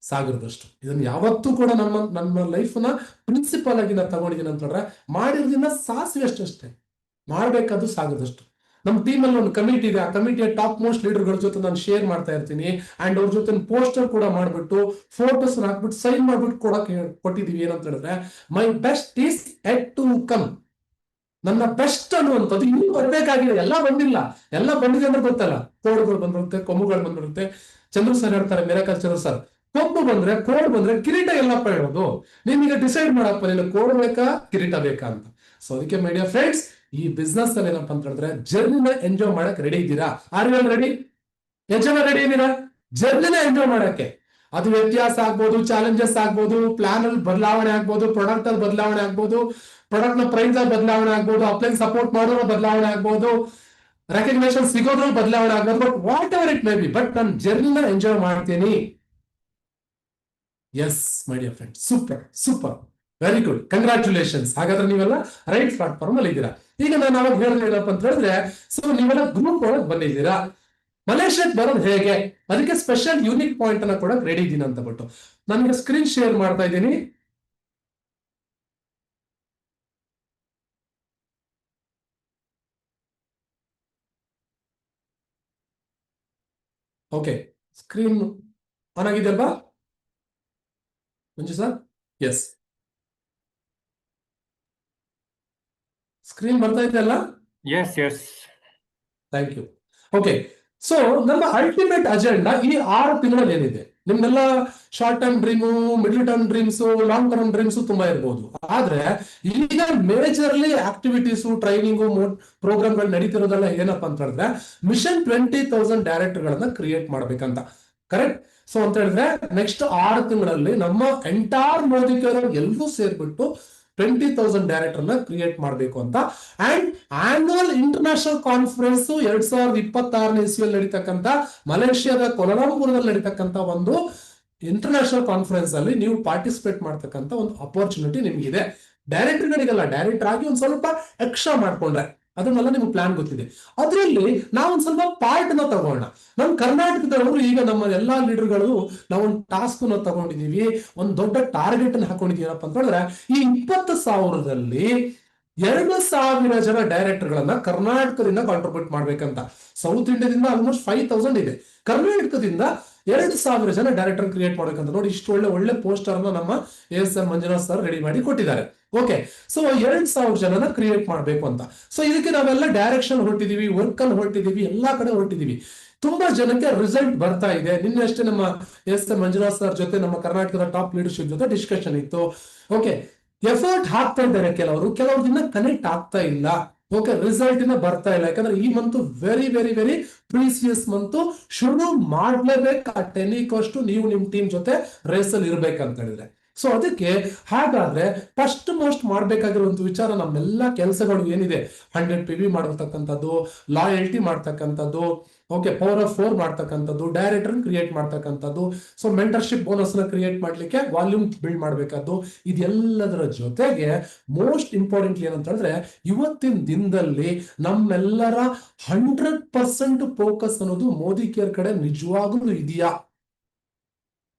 ಸಾಗರದಷ್ಟು. ಇದನ್ನ ಯಾವತ್ತೂ ಕೂಡ ನನ್ನ ಲೈಫ್ ನ ಪ್ರಿನ್ಸಿಪಲ್ ಆಗಿ ನಾನು ತಗೊಂಡಿದ್ದೀನಿ ಅಂತಂದ್ರೆ, ಮಾಡಿರೋದ್ರಿಂದ ಸಾಸಿವೆ ಅಷ್ಟೇ, ಮಾಡ್ಬೇಕಾದ್ದು ಸಾಗರದಷ್ಟು. ನಮ್ಮ ಟೀಮ್ ಅಲ್ಲಿ ಒಂದು ಕಮಿಟಿ ಇದೆ, ಆ ಕಮಿಟಿಯ ಟಾಪ್ ಮೋಸ್ಟ್ ಲೀಡರ್ಗಳ ಜೊತೆ ನಾನು ಶೇರ್ ಮಾಡ್ತಾ ಇರ್ತೀನಿ. ಅಂಡ್ ಅವ್ರ ಜೊತೆ ಪೋಸ್ಟರ್ ಕೂಡ ಮಾಡ್ಬಿಟ್ಟು ಫೋಟೋಸ್ ಹಾಕ್ಬಿಟ್ಟು ಸೈನ್ ಮಾಡ್ಬಿಟ್ಟು ಕೊಟ್ಟಿದೀವಿ. ಏನಂತ ಹೇಳಿದ್ರೆ, my best is yet to come. ನನ್ನ ಬೆಸ್ಟ್ ಅನ್ನುವಂಥದ್ದು ಇನ್ನೂ ಬರ್ಬೇಕಾಗಿದೆ, ಎಲ್ಲ ಬಂದಿಲ್ಲ. ಎಲ್ಲ ಬಂದಿದೆ ಅಂದ್ರೆ ಗೊತ್ತಲ್ಲ, ಕೋಡ್ಗಳು ಬಂದಿರುತ್ತೆ, ಕೊಂಬುಗಳು ಬಂದಿರುತ್ತೆ. ಚಂದ್ರು ಸರ್ ಹೇಳ್ತಾರೆ, ಮಿರಾಕಲ್ ಚಂದ್ರು ಸರ್, ಕೊಂಬು ಬಂದ್ರೆ ಕೋಡ್ ಬಂದ್ರೆ ಕಿರೀಟ ಎಲ್ಲಪ್ಪ ಹೇಳೋದು. ನಿಮಗೆ ಡಿಸೈಡ್ ಮಾಡಪ್ಪ, ನೀನು ಕೋಡ್ ಬೇಕಾ ಕಿರೀಟ ಬೇಕಾ ಅಂತ. ಸೊ ಅದಕ್ಕೆ ಮೈ ಡಿಯರ್ ಫ್ರೆಂಡ್ಸ್, ಈ ಬಿಸ್ನೆಸ್ ಅಲ್ಲಿ ಏನಪ್ಪಾ ಅಂತ ಹೇಳಿದ್ರೆ, ಜರ್ನಿನ ಎಂಜಾಯ್ ಮಾಡಕ್ ರೆಡಿ ಇದ್ದೀರಾ? Are you ready? ಎಷ್ಟು ಜನ ರೆಡಿ ಇದ್ದೀರಾ ಜರ್ನಿನ ಎಂಜಾಯ್ ಮಾಡಕ್ಕೆ? ಅದು ವ್ಯತ್ಯಾಸ ಆಗ್ಬೋದು, ಚಾಲೆಂಜಸ್ ಆಗ್ಬೋದು, ಪ್ಲಾನ್ ಅಲ್ಲಿ ಬದಲಾವಣೆ ಆಗ್ಬೋದು, ಪ್ರಾಡಕ್ಟ್ ಅಲ್ಲಿ ಬದಲಾವಣೆ ಆಗ್ಬೋದು, ಪ್ರಾಡಕ್ಟ್ ನ ಪ್ರೈಸ್ ಅಲ್ಲಿ ಬದಲಾವಣೆ ಆಗ್ಬೋದು, ಅಪ್ಲೈನ್ ಸಪೋರ್ಟ್ ಮಾಡೋದ್ರ ಬದಲಾವಣೆ ಆಗ್ಬೋದು, ರೆಕಗ್ನೇಷನ್ ಸಿಗೋದ್ರಲ್ಲಿ ಬದಲಾವಣೆ ಆಗ್ಬೋದು. But whatever it may be, but ನಾನು ಜರ್ನಿನ ಎಂಜಾಯ್ ಮಾಡ್ತೀನಿ. Yes my dear friend, super super, very good, congratulations. ಹಾಗಾದ್ರೆ ನೀವೆಲ್ಲ ರೈಟ್ ಪ್ಲಾಟ್ಫಾರ್ಮ್ ಅಲ್ಲಿ ಇದ್ದೀರಾ. ಈಗ ನಾನು ಅವಾಗ ಹೇಳಿದ್ರೆ ಏನಪ್ಪ ಅಂತ ಹೇಳಿದ್ರೆ, ಸೊ ನೀವೆಲ್ಲ ಗ್ರೂಪ್ ಒಳಗೆ ಬಂದಿದ್ದೀರಾ. ಮಲೇಷ್ಯಾಕ್ಕೆ ಬರೋದು ಹೇಗೆ, ಅದಕ್ಕೆ ಸ್ಪೆಷಲ್ ಯೂನಿಕ್ ಪಾಯಿಂಟ್ ಅನ್ನ ಕೂಡ ರೆಡಿ ಇದ್ದೀನಿ ಅಂತ ಬಿಟ್ಟು ನನಗೆ ಸ್ಕ್ರೀನ್ ಶೇರ್ ಮಾಡ್ತಾ ಇದ್ದೀನಿ. ಓಕೆ, ಸ್ಕ್ರೀನ್ ಆನ್ ಆಗಿದೆ ಅಲ್ವಾ ಮಂಜು ಸರ್? ಎಸ್, ಸ್ಕ್ರೀನ್ ಬರ್ತಾ ಇದೆ ಅಲ್ಲ? Yes yes, thank you. Okay, so ನಮ್ಮ ಅಲ್ಟಿಮೇಟ್ ಅಜೆಂಡಾ ಈ 6 ತಿಂಗಳಲ್ಲಿ ಏನಿದೆ, ನಿಮ್ನೆಲ್ಲ short term dream, middle term dreams, long term dreams ತುಂಬಾ ಇರ್ಬೋದು. ಆದ್ರೆ ಈಗ ಮೇಜರ್ಲಿ ಆಕ್ಟಿವಿಟೀಸ್, ಟ್ರೈನಿಂಗು, ಪ್ರೋಗ್ರಾಮ್ಗಳು ನಡೀತಿರೋದೆಲ್ಲ ಏನಪ್ಪಾ ಅಂತ ಹೇಳಿದ್ರೆ, ಮಿಷನ್ 20,000 ಡೈರೆಕ್ಟರ್ ಗಳನ್ನ ಕ್ರಿಯೇಟ್ ಮಾಡ್ಬೇಕಂತ. ಕರೆಕ್ಟ್? ಸೊ ಅಂತ ಹೇಳಿದ್ರೆ ನೆಕ್ಸ್ಟ್ 6 ತಿಂಗಳಲ್ಲಿ ನಮ್ಮ ಎಂಟೈರ್ ಮೋದಿ ಕೇರ್ ಎಲ್ಲರೂ ಸೇರ್ಬಿಟ್ಟು 20,000 ಡೈರೆಕ್ಟರ್ ನ ಕ್ರಿಯೇಟ್ ಮಾಡಬೇಕು ಅಂತ. ಅಂಡ್ ಆನ್ಯುವಲ್ ಇಂಟರ್ನ್ಯಾಷನಲ್ ಕಾನ್ಫರೆನ್ಸ್ 2026ನೇ ಇಸ್ವಿಯಲ್ಲಿ ನಡೀತಕ್ಕಂಥ ಮಲೇಷ್ಯಾದ ಕೊಲಂಬೋದಲ್ಲಿ ನಡೀತಕ್ಕಂಥ ಒಂದು ಇಂಟರ್ನ್ಯಾಷನಲ್ ಕಾನ್ಫರೆನ್ಸ್ ಅಲ್ಲಿ ನೀವು ಪಾರ್ಟಿಸಿಪೇಟ್ ಮಾಡ್ತಕ್ಕಂಥ ಒಂದು ಅಪರ್ಚುನಿಟಿ ನಿಮ್ಗಿದೆ. ಡೈರೆಕ್ಟರ್ಗಳಿಗೆಲ್ಲ ಡೈರೆಕ್ಟರ್ ಆಗಿ ಒಂದ್ ಸ್ವಲ್ಪ ಎಕ್ಸ್ಟ್ರಾ ಮಾಡ್ಕೊಂಡ್ರೆ, ಅದನ್ನೆಲ್ಲ ನಿಮ್ಗೆ ಪ್ಲಾನ್ ಗೊತ್ತಿದೆ. ಅದರಲ್ಲಿ ನಾವೊಂದ್ ಸ್ವಲ್ಪ ಪಾರ್ಟ್ ನ ತಗೋಣ. ನಮ್ಮ ಕರ್ನಾಟಕದವರು ಈಗ ನಮ್ಮ ಎಲ್ಲಾ ಲೀಡರ್ಗಳು ನಾವೊಂದು ಟಾಸ್ಕ್ ನ ತಗೊಂಡಿದೀವಿ, ಒಂದ್ ದೊಡ್ಡ ಟಾರ್ಗೆಟ್ ಅನ್ನು ಹಾಕೊಂಡಿದೀವಪ್ಪ ಅಂತ ಹೇಳಿದ್ರೆ, ಈ 20,000ದಲ್ಲಿ 2,000 ಜನ ಡೈರೆಕ್ಟರ್ ಗಳನ್ನ ಕರ್ನಾಟಕದಿಂದ ಕಾಂಟ್ರಿಬ್ಯೂಟ್ ಮಾಡ್ಬೇಕಂತ. ಸೌತ್ ಇಂಡಿಯಾದಿಂದ ಆಲ್ಮೋಸ್ಟ್ 5,000 ಇದೆ, ಕರ್ನಾಟಕದಿಂದ 2,000 ಜನ ಡೈರೆಕ್ಟರ್ ಕ್ರಿಯೇಟ್ ಮಾಡ್ಬೇಕಂತ. ನೋಡಿ, ಇಷ್ಟು ಒಳ್ಳೆ ಪೋಸ್ಟರ್ ಅನ್ನ ನಮ್ಮ ASM ಮಂಜುನಾಥ್ ಸರ್ ರೆಡಿ ಮಾಡಿ ಕೊಟ್ಟಿದ್ದಾರೆ. ಓಕೆ, ಸೊ 2,000 ಜನನ ಕ್ರಿಯೇಟ್ ಮಾಡ್ಬೇಕು ಅಂತ. ಸೊ ಇದಕ್ಕೆ ನಾವೆಲ್ಲ ಡೈರೆಕ್ಷನ್ ಹೊರಟಿದೀವಿ, ವರ್ಕ್ ಅಲ್ಲಿ ಹೊರಟಿದೀವಿ, ಎಲ್ಲಾ ಕಡೆ ಹೊರಟಿದೀವಿ. ತುಂಬಾ ಜನಕ್ಕೆ ರಿಸಲ್ಟ್ ಬರ್ತಾ ಇದೆ. ನಿನ್ನೆಷ್ಟೇ ನಮ್ಮ ASM ಮಂಜುನಾಥ್ ಸರ್ ಜೊತೆ ನಮ್ಮ ಕರ್ನಾಟಕದ ಟಾಪ್ ಲೀಡರ್ಶಿಪ್ ಜೊತೆ ಡಿಸ್ಕಷನ್ ಇತ್ತು. ಓಕೆ, ಎಫರ್ಟ್ ಹಾಕ್ತಾ ಇದ್ದಾರೆ ಕೆಲವರು ದಿನ ಕನೆಕ್ಟ್ ಆಗ್ತಾ ಇಲ್ಲ. ಓಕೆ, ರಿಸಲ್ಟ್ ಇನ್ನ ಬರ್ತಾ ಇಲ್ಲ. ಯಾಕಂದ್ರೆ ಈ month very very very precious month. ಶುರು ಮಾಡ್ಲೇಬೇಕು, ಆ 10 ಕಾಸ್ಟ್ ನೀವು ನಿಮ್ ಟೀಮ್ ಜೊತೆ ರೇಸ್ ಅಲ್ಲಿ ಇರ್ಬೇಕಂತ ಹೇಳಿದ್ರೆ. ಸೊ ಅದಕ್ಕೆ ಹಾಗಾದ್ರೆ ಫಸ್ಟ್ ಮೋಸ್ಟ್ ಮಾಡ್ಬೇಕಾಗಿರುವಂತ ವಿಚಾರ, ನಮ್ಮೆಲ್ಲಾ ಕೆಲಸಗಳು ಏನಿದೆ, 100 PV ಮಾಡತಕ್ಕಂಥದ್ದು, ಲಾಯಲ್ಟಿ ಮಾಡ್ತಕ್ಕಂಥದ್ದು, ಓಕೆ, ಪವರ್ ಆಫ್ 4 ಮಾಡ್ತಕ್ಕಂಥದ್ದು, ಡೈರೆಕ್ಟರ್ ಕ್ರಿಯೇಟ್ ಮಾಡ್ತಕ್ಕಂಥದ್ದು, ಸೊ ಮೆಂಟರ್ಶಿಪ್ ಬೋನಸ್ ನ ಕ್ರಿಯೇಟ್ ಮಾಡ್ಲಿಕ್ಕೆ ವಾಲ್ಯೂಮ್ ಬಿಲ್ಡ್ ಮಾಡ್ಬೇಕಾದ್ದು, ಇದೆಲ್ಲದರ ಜೊತೆಗೆ ಮೋಸ್ಟ್ ಇಂಪಾರ್ಟೆಂಟ್ ಏನಂತ ಹೇಳಿದ್ರೆ, ಇವತ್ತಿನ ದಿನದಲ್ಲಿ ನಮ್ಮೆಲ್ಲರ 100% ಫೋಕಸ್ ಅನ್ನೋದು ಮೋದಿ ಕೇರ್ ಕಡೆ ನಿಜವಾಗ್ಲೂ ಇದೆಯಾ?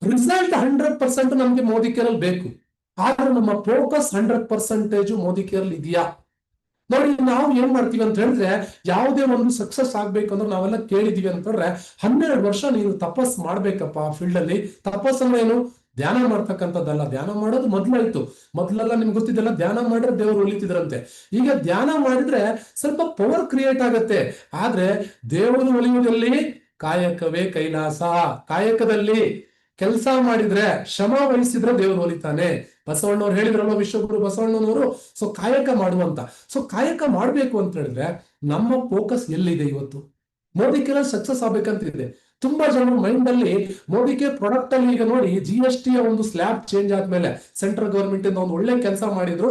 ರಿಸಲ್ಟ್ 100% ನಮ್ಗೆ ಮೋದಿ ಕೇರ್ ಅಲ್ಲಿ ಬೇಕು, ಆದ್ರೆ ನಮ್ಮ ಫೋಕಸ್ 100% ಮೋದಿ ಕೇರ್ ಅಲ್ಲಿ ಇದೆಯಾ? ನೋಡಿ, ನಾವು ಏನ್ ಮಾಡ್ತೀವಿ ಅಂತ ಹೇಳಿದ್ರೆ, ಯಾವುದೇ ಒಂದು ಸಕ್ಸಸ್ ಆಗ್ಬೇಕು ಅಂದ್ರೆ ನಾವೆಲ್ಲ ಕೇಳಿದೀವಿ ಅಂತ ಹೇಳಿದ್ರೆ, 12 ವರ್ಷ ನೀನು ತಪಸ್ ಮಾಡ್ಬೇಕಪ್ಪ ಫೀಲ್ಡ್ ಅಲ್ಲಿ. ತಪಸ್ ಅಂದ್ರೆ ಏನು? ಧ್ಯಾನ ಮಾಡ್ತಕ್ಕಂಥದ್ದಲ್ಲ. ಧ್ಯಾನ ಮಾಡೋದು ಮೊದ್ಲಾಯ್ತು. ಮೊದ್ಲೆಲ್ಲ ನಿಮ್ಗೆ ಗೊತ್ತಿದ್ದಲ್ಲ, ಧ್ಯಾನ ಮಾಡಿದ್ರೆ ದೇವರು ಒಲಿತಿದ್ರಂತೆ. ಈಗ ಧ್ಯಾನ ಮಾಡಿದ್ರೆ ಸ್ವಲ್ಪ ಪವರ್ ಕ್ರಿಯೇಟ್ ಆಗತ್ತೆ. ಆದ್ರೆ ದೇವರು ಒಲಿಯುವುದಲ್ಲಿ ಕಾಯಕವೇ ಕೈಲಾಸ. ಕಾಯಕದಲ್ಲಿ ಕೆಲಸ ಮಾಡಿದ್ರೆ, ಶ್ರಮ ವಹಿಸಿದ್ರೆ ದೇವರು ಒಲಿತಾನೆ. ಬಸವಣ್ಣವ್ರು ಹೇಳಿದ್ರಲ್ವ, ವಿಶ್ವಗುರು ಬಸವಣ್ಣನವರು. ಸೊ ಕಾಯಕ ಮಾಡುವಂತ. ಸೊ ಕಾಯಕ ಮಾಡ್ಬೇಕು ಅಂತ ಹೇಳಿದ್ರೆ ನಮ್ಮ ಫೋಕಸ್ ಎಲ್ಲಿದೆ ಇವತ್ತು? ಮೋದಿ ಕೇರ್ ಸಕ್ಸಸ್ ಆಗ್ಬೇಕಂತ ಇದೆ. ತುಂಬಾ ಜನರ ಮೈಂಡ್ ಅಲ್ಲಿ ಮೋದಿ ಕೇರ್ ಪ್ರಾಡಕ್ಟ್ ಅಲ್ಲಿ ಈಗ ನೋಡಿ, GST ಒಂದು ಸ್ಲ್ಯಾಬ್ ಚೇಂಜ್ ಆದ್ಮೇಲೆ ಸೆಂಟ್ರಲ್ ಗವರ್ಮೆಂಟ್ ಇಂದ ಒಂದು ಒಳ್ಳೆ ಕೆಲಸ ಮಾಡಿದ್ರು.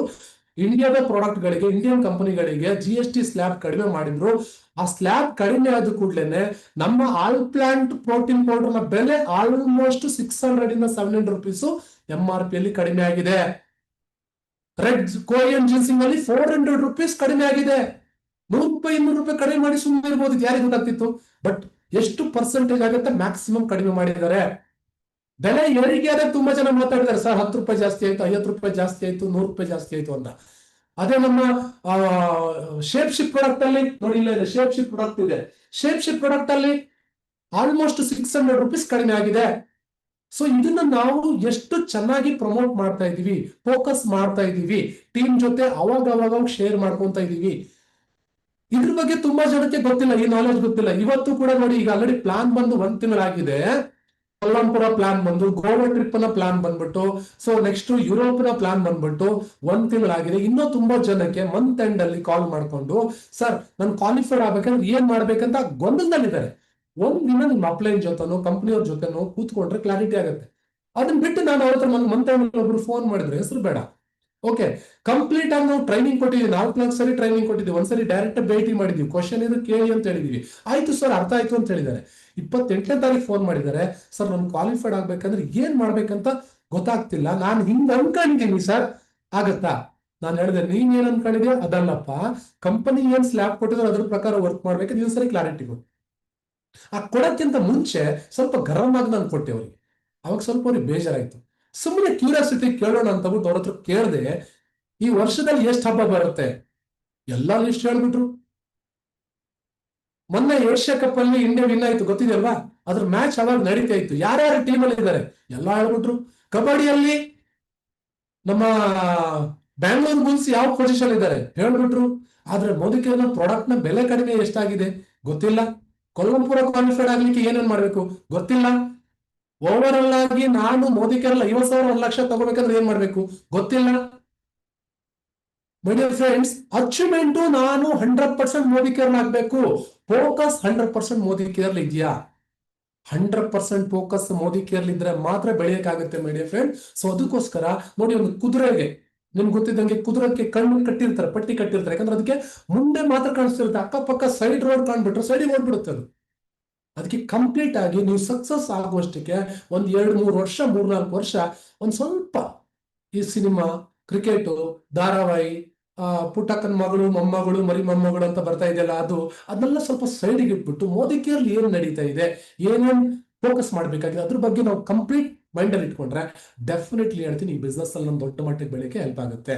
ಇಂಡಿಯಾದ ಪ್ರಾಡಕ್ಟ್ ಗಳಿಗೆ, ಇಂಡಿಯನ್ ಕಂಪನಿಗಳಿಗೆ GST ಸ್ಲ್ಯಾಬ್ ಕಡಿಮೆ ಮಾಡಿದ್ರು. ಆ ಸ್ಲ್ಯಾಬ್ ಕಡಿಮೆ ಆದ ಕೂಡಲೇ ನಮ್ಮ ಆಲ್ ಪ್ಲಾಂಟ್ ಪ್ರೋಟೀನ್ ಪೌಡರ್ ನ ಬೆಲೆ ಆಲ್ಮೋಸ್ಟ್ 600 ಇಂದ 700 rupees MRP ಅಲ್ಲಿ ಕಡಿಮೆ ಆಗಿದೆ. ರೆಡ್ ಕೋರಿಯನ್ ಜಿನ್ಸಿಂಗ್ ಅಲ್ಲಿ 400 rupees ಕಡಿಮೆ ಆಗಿದೆ. ₹100 ₹200 ಕಡಿಮೆ ಮಾಡಿ ಸುಮ್ಮನೆ ಇರ್ಬೋದು, ಯಾರಿಗೆ ಗೊತ್ತಾಗ್ತಿತ್ತು. ಬಟ್ ಎಷ್ಟು ಪರ್ಸೆಂಟೇಜ್ ಆಗುತ್ತೆ ಮ್ಯಾಕ್ಸಿಮಮ್ ಕಡಿಮೆ ಮಾಡಿದ್ದಾರೆ. ಬೆಲೆ ಏರಿಕೆ ಆದ್ರೆ ತುಂಬಾ ಜನ ಮಾತಾಡಿದ್ದಾರೆ, ಸರ್ ₹10 ಜಾಸ್ತಿ ಆಯ್ತು, ₹50 ಜಾಸ್ತಿ ಆಯ್ತು, ₹100 ಜಾಸ್ತಿ ಆಯ್ತು ಅಂತ. ಅದೇ ನಮ್ಮ ಶೇಪ್ ಶಿಪ್ ಪ್ರಾಡಕ್ಟ್ ಅಲ್ಲಿ ನೋಡಿ, ಇಲ್ಲ ಇದೆ ಶೇಪ್ ಶಿಪ್ ಪ್ರಾಡಕ್ಟ್ ಇದೆ. ಶೇಪ್ ಶಿಪ್ ಪ್ರಾಡಕ್ಟ್ ಅಲ್ಲಿ ಆಲ್ಮೋಸ್ಟ್ ₹600 ಕಡಿಮೆ ಆಗಿದೆ. ಸೊ ಇದನ್ನ ನಾವು ಎಷ್ಟು ಚೆನ್ನಾಗಿ ಪ್ರಮೋಟ್ ಮಾಡ್ತಾ ಇದೀವಿ, ಫೋಕಸ್ ಮಾಡ್ತಾ ಇದೀವಿ, ಟೀಮ್ ಜೊತೆ ಅವಾಗ ಶೇರ್ ಮಾಡ್ಕೊಂತ ಇದೀವಿ. ಇದ್ರ ಬಗ್ಗೆ ತುಂಬಾ ಜನಕ್ಕೆ ಗೊತ್ತಿಲ್ಲ, ಈ ನಾಲೆಜ್ ಗೊತ್ತಿಲ್ಲ. ಇವತ್ತು ಕೂಡ ನೋಡಿ, ಈಗ ಆಲ್ರೆಡಿ ಪ್ಲಾನ್ ಬಂದು 1 ತಿಂಗಳಾಗಿದೆ. ಕೊಲ್ಲಂಪುರ ಪ್ಲಾನ್ ಬಂದು, ಗೋವಾ ಟ್ರಿಪ್ ನ ಪ್ಲಾನ್ ಬಂದ್ಬಿಟ್ಟು, ಸೊ ನೆಕ್ಸ್ಟ್ ಯುರೋಪ್ ನ ಪ್ಲಾನ್ ಬಂದ್ಬಿಟ್ಟು 1 ತಿಂಗಳಾಗಿದೆ. ಇನ್ನೂ ತುಂಬಾ ಜನಕ್ಕೆ ಮಂತ್ ಎಂಡ್ ಅಲ್ಲಿ ಕಾಲ್ ಮಾಡ್ಕೊಂಡು, ಸರ್ ನಾನು ಕ್ವಾಲಿಫೈಡ್ ಆಗ್ಬೇಕಂದ್ರೆ ಏನ್ ಮಾಡ್ಬೇಕಂತ ಗೊಂದಲದಲ್ಲಿದ್ದಾರೆ. ಒಂದಿನ ನಿಮ್ಮ ಅಪ್ಲೈನ್ ಜೊತೆನೋ ಕಂಪ್ನಿಯವ್ರ ಜೊತೆನೋ ಕೂತ್ಕೊಂಡ್ರೆ ಕ್ಲಾರಿಟಿ ಆಗುತ್ತೆ. ಅದನ್ನ ಬಿಟ್ಟು ನಾನು ಅವ್ರ ಹತ್ರ ಮಂತ್ ಎಂಡ್ ಒಬ್ರು ಫೋನ್ ಮಾಡಿದ್ರೆ ಹೆಸರು ಬೇಡ. ಓಕೆ, ಕಂಪ್ಲೀಟ್ ಆಗಿ ನಾವು ಟ್ರೈನಿಂಗ್ ಕೊಟ್ಟಿದ್ದೀವಿ, 4 ಸರಿ ಟ್ರೈನಿಂಗ್ ಕೊಟ್ಟಿದ್ದೀವಿ. ಒಂದ್ಸರಿ ಡೈರೆಕ್ಟ್ ಭೇಟಿ ಮಾಡಿದ್ವಿ, ಕ್ವಶನ್ ಇದು ಕೇಳಿ ಅಂತ ಹೇಳಿದೀವಿ. ಆಯ್ತು ಸರ್, ಅರ್ಥ ಆಯ್ತು ಅಂತ ಹೇಳಿದ್ದಾರೆ. 28ನೇ ತಾರೀಕು ಫೋನ್ ಮಾಡಿದ್ದಾರೆ, ಸರ್ ನಾನು ಕ್ವಾಲಿಫೈಡ್ ಆಗ್ಬೇಕಂದ್ರೆ ಏನ್ ಮಾಡ್ಬೇಕಂತ ಗೊತ್ತಾಗ್ತಿಲ್ಲ, ನಾನು ಹಿಂಗ್ ಅನ್ಕೊಂಡಿದ್ದೀನಿ ಸರ್, ಆಗತ್ತಾ? ನಾನು ಹೇಳಿದೆ, ನೀನ್ ಏನ್ ಅನ್ಕೊಂಡಿದ್ಯಾ ಅದಲ್ಲಪ್ಪ, ಕಂಪನಿ ಏನ್ ಸ್ಲ್ಯಾಬ್ ಕೊಟ್ಟಿದ್ರೆ ಅದ್ರ ಪ್ರಕಾರ ವರ್ಕ್ ಮಾಡ್ಬೇಕು, ನೀವು ಸರಿ ಕ್ಲಾರಿಟಿ ಕೊಡಿ. ಆ ಕೊಡಕ್ಕಿಂತ ಮುಂಚೆ ಸ್ವಲ್ಪ ಗರಂ ಆಗಿ ನಾನು ಕೊಟ್ಟೆ ಅವ್ರಿಗೆ. ಅವಾಗ ಸ್ವಲ್ಪ ಅವ್ರಿಗೆ ಬೇಜಾರಾಯ್ತು. ಸುಮ್ಮನೆ ಕ್ಯೂರಿಯಾಸಿಟಿ ಕೇಳೋಣ ಅಂತ ಬಿಟ್ಟು ಅವ್ರ ಹತ್ರ ಕೇಳದೆ, ಈ ವರ್ಷದಲ್ಲಿ ಎಷ್ಟು ಹಬ್ಬ ಬರುತ್ತೆ ಎಲ್ಲಾ ಲಿಸ್ಟ್ ಹೇಳ್ಬಿಟ್ರು. ಮೊನ್ನೆ ಏಷ್ಯಾ ಕಪ್ ಅಲ್ಲಿ ಇಂಡಿಯಾ ವಿನ್ ಆಯ್ತು, ಗೊತ್ತಿದೆಯಲ್ವಾ? ಅದ್ರ ಮ್ಯಾಚ್ ಅವಾಗ ನಡೀತಾ ಇತ್ತು. ಯಾರ್ಯಾರು ಟೀಮ್ ಅಲ್ಲಿ ಇದ್ದಾರೆ ಎಲ್ಲಾ ಹೇಳ್ಬಿಟ್ರು. ಕಬಡ್ಡಿಯಲ್ಲಿ ನಮ್ಮ ಬ್ಯಾಂಗ್ಳೂರ್ ಬುಲ್ಸ್ ಯಾವ ಪೊಸಿಷನ್ ಇದ್ದಾರೆ ಹೇಳ್ಬಿಟ್ರು. ಆದ್ರೆ ಮೋದಿಕೇರ್ನ ಪ್ರಾಡಕ್ಟ್ ನ ಬೆಲೆ ಕಡಿಮೆ ಎಷ್ಟಾಗಿದೆ ಗೊತ್ತಿಲ್ಲ. ಕೊಲ್ಲಂಪುರ ಕ್ವಾಲಿಫೈಡ್ ಆಗ್ಲಿಕ್ಕೆ ಏನೇನ್ ಮಾಡ್ಬೇಕು ಗೊತ್ತಿಲ್ಲ. ಓವರ್ ಆಲ್ ಆಗಿ ನಾನು ಮೋದಿಕೇರ್ಲ 50,000 1 ಲಕ್ಷ ತಗೋಬೇಕಂದ್ರೆ ಏನ್ ಮಾಡ್ಬೇಕು ಗೊತ್ತಿಲ್ಲ. ಮೈ ಡಿಯರ್ ಫ್ರೆಂಡ್ಸ್, ಅಚೀವ್ಮೆಂಟ್ ನಾನು 100% ಮೋದಿಕೇರ್ಲ್ ಆಗ್ಬೇಕು. ಫೋಕಸ್ 100% ಮೋದಿಕೇರ್ಲ್ ಇದೆಯಾ? 100% ಫೋಕಸ್ ಮೋದಿಕೇರ್ಲ್ ಇದ್ರೆ ಮಾತ್ರ ಬೆಳೆಯಕ್ಕಾಗುತ್ತೆ ಮೈ ಡಿಯರ್ ಫ್ರೆಂಡ್. ಸೊ ಅದಕ್ಕೋಸ್ಕರ ನೋಡಿ, ಒಂದು ಕುದುರೆಗೆ ನಿಮ್ಗೆ ಗೊತ್ತಿದ್ದಂಗೆ ಕುದುರೆಗೆ ಕಣ್ಣು ಕಟ್ಟಿರ್ತಾರೆ, ಪಟ್ಟಿ ಕಟ್ಟಿರ್ತಾರೆ. ಯಾಕಂದ್ರೆ ಅದಕ್ಕೆ ಮುಂದೆ ಮಾತ್ರ ಕಾಣಿಸ್ತಿರುತ್ತೆ, ಅಕ್ಕಪಕ್ಕ ಸೈಡ್ ರೋಡ್ ಕಾಣ್ಬಿಟ್ರೆ ಸೈಡಿಗೆ ಓಡ್ಬಿಡುತ್ತೆ ಅದು. ಅದಕ್ಕೆ ಕಂಪ್ಲೀಟ್ ಆಗಿ ನೀವು ಸಕ್ಸಸ್ ಆಗುವಷ್ಟಕ್ಕೆ 1 2 3 ವರ್ಷ 3 4 ವರ್ಷ ಒಂದ್ ಸ್ವಲ್ಪ ಈ ಸಿನಿಮಾ, ಕ್ರಿಕೆಟು, ಧಾರಾವಾಹಿ, ಪುಟ್ಟಕ್ಕನ ಮಗಳು, ಮೊಮ್ಮಗಳು, ಮರಿ ಮೊಮ್ಮಗಳು ಅಂತ ಬರ್ತಾ ಇದೆಯಲ್ಲ, ಅದನ್ನೆಲ್ಲ ಸ್ವಲ್ಪ ಸೈಡಿಗೆ ಇಟ್ಬಿಟ್ಟು ಮೋದಿಕೇರ್ಲಿ ಏನ್ ನಡೀತಾ ಇದೆ, ಏನೇನ್ ಫೋಕಸ್ ಮಾಡ್ಬೇಕಾಗಿದೆ ಅದ್ರ ಬಗ್ಗೆ ನಾವು ಕಂಪ್ಲೀಟ್ ಮೈಂಡ್ ಅಲ್ಲಿ ಇಟ್ಕೊಂಡ್ರೆ ಡೆಫಿನೆಟ್ಲಿ ಹೇಳ್ತೀನಿ, ಈ ಬಿಸ್ನೆಸ್ ಅಲ್ಲಿ ನಮ್ ದೊಡ್ಡ ಮಟ್ಟಿಗೆ ಬೆಳೆಯಕ್ಕೆ ಹೆಲ್ಪ್ ಆಗುತ್ತೆ.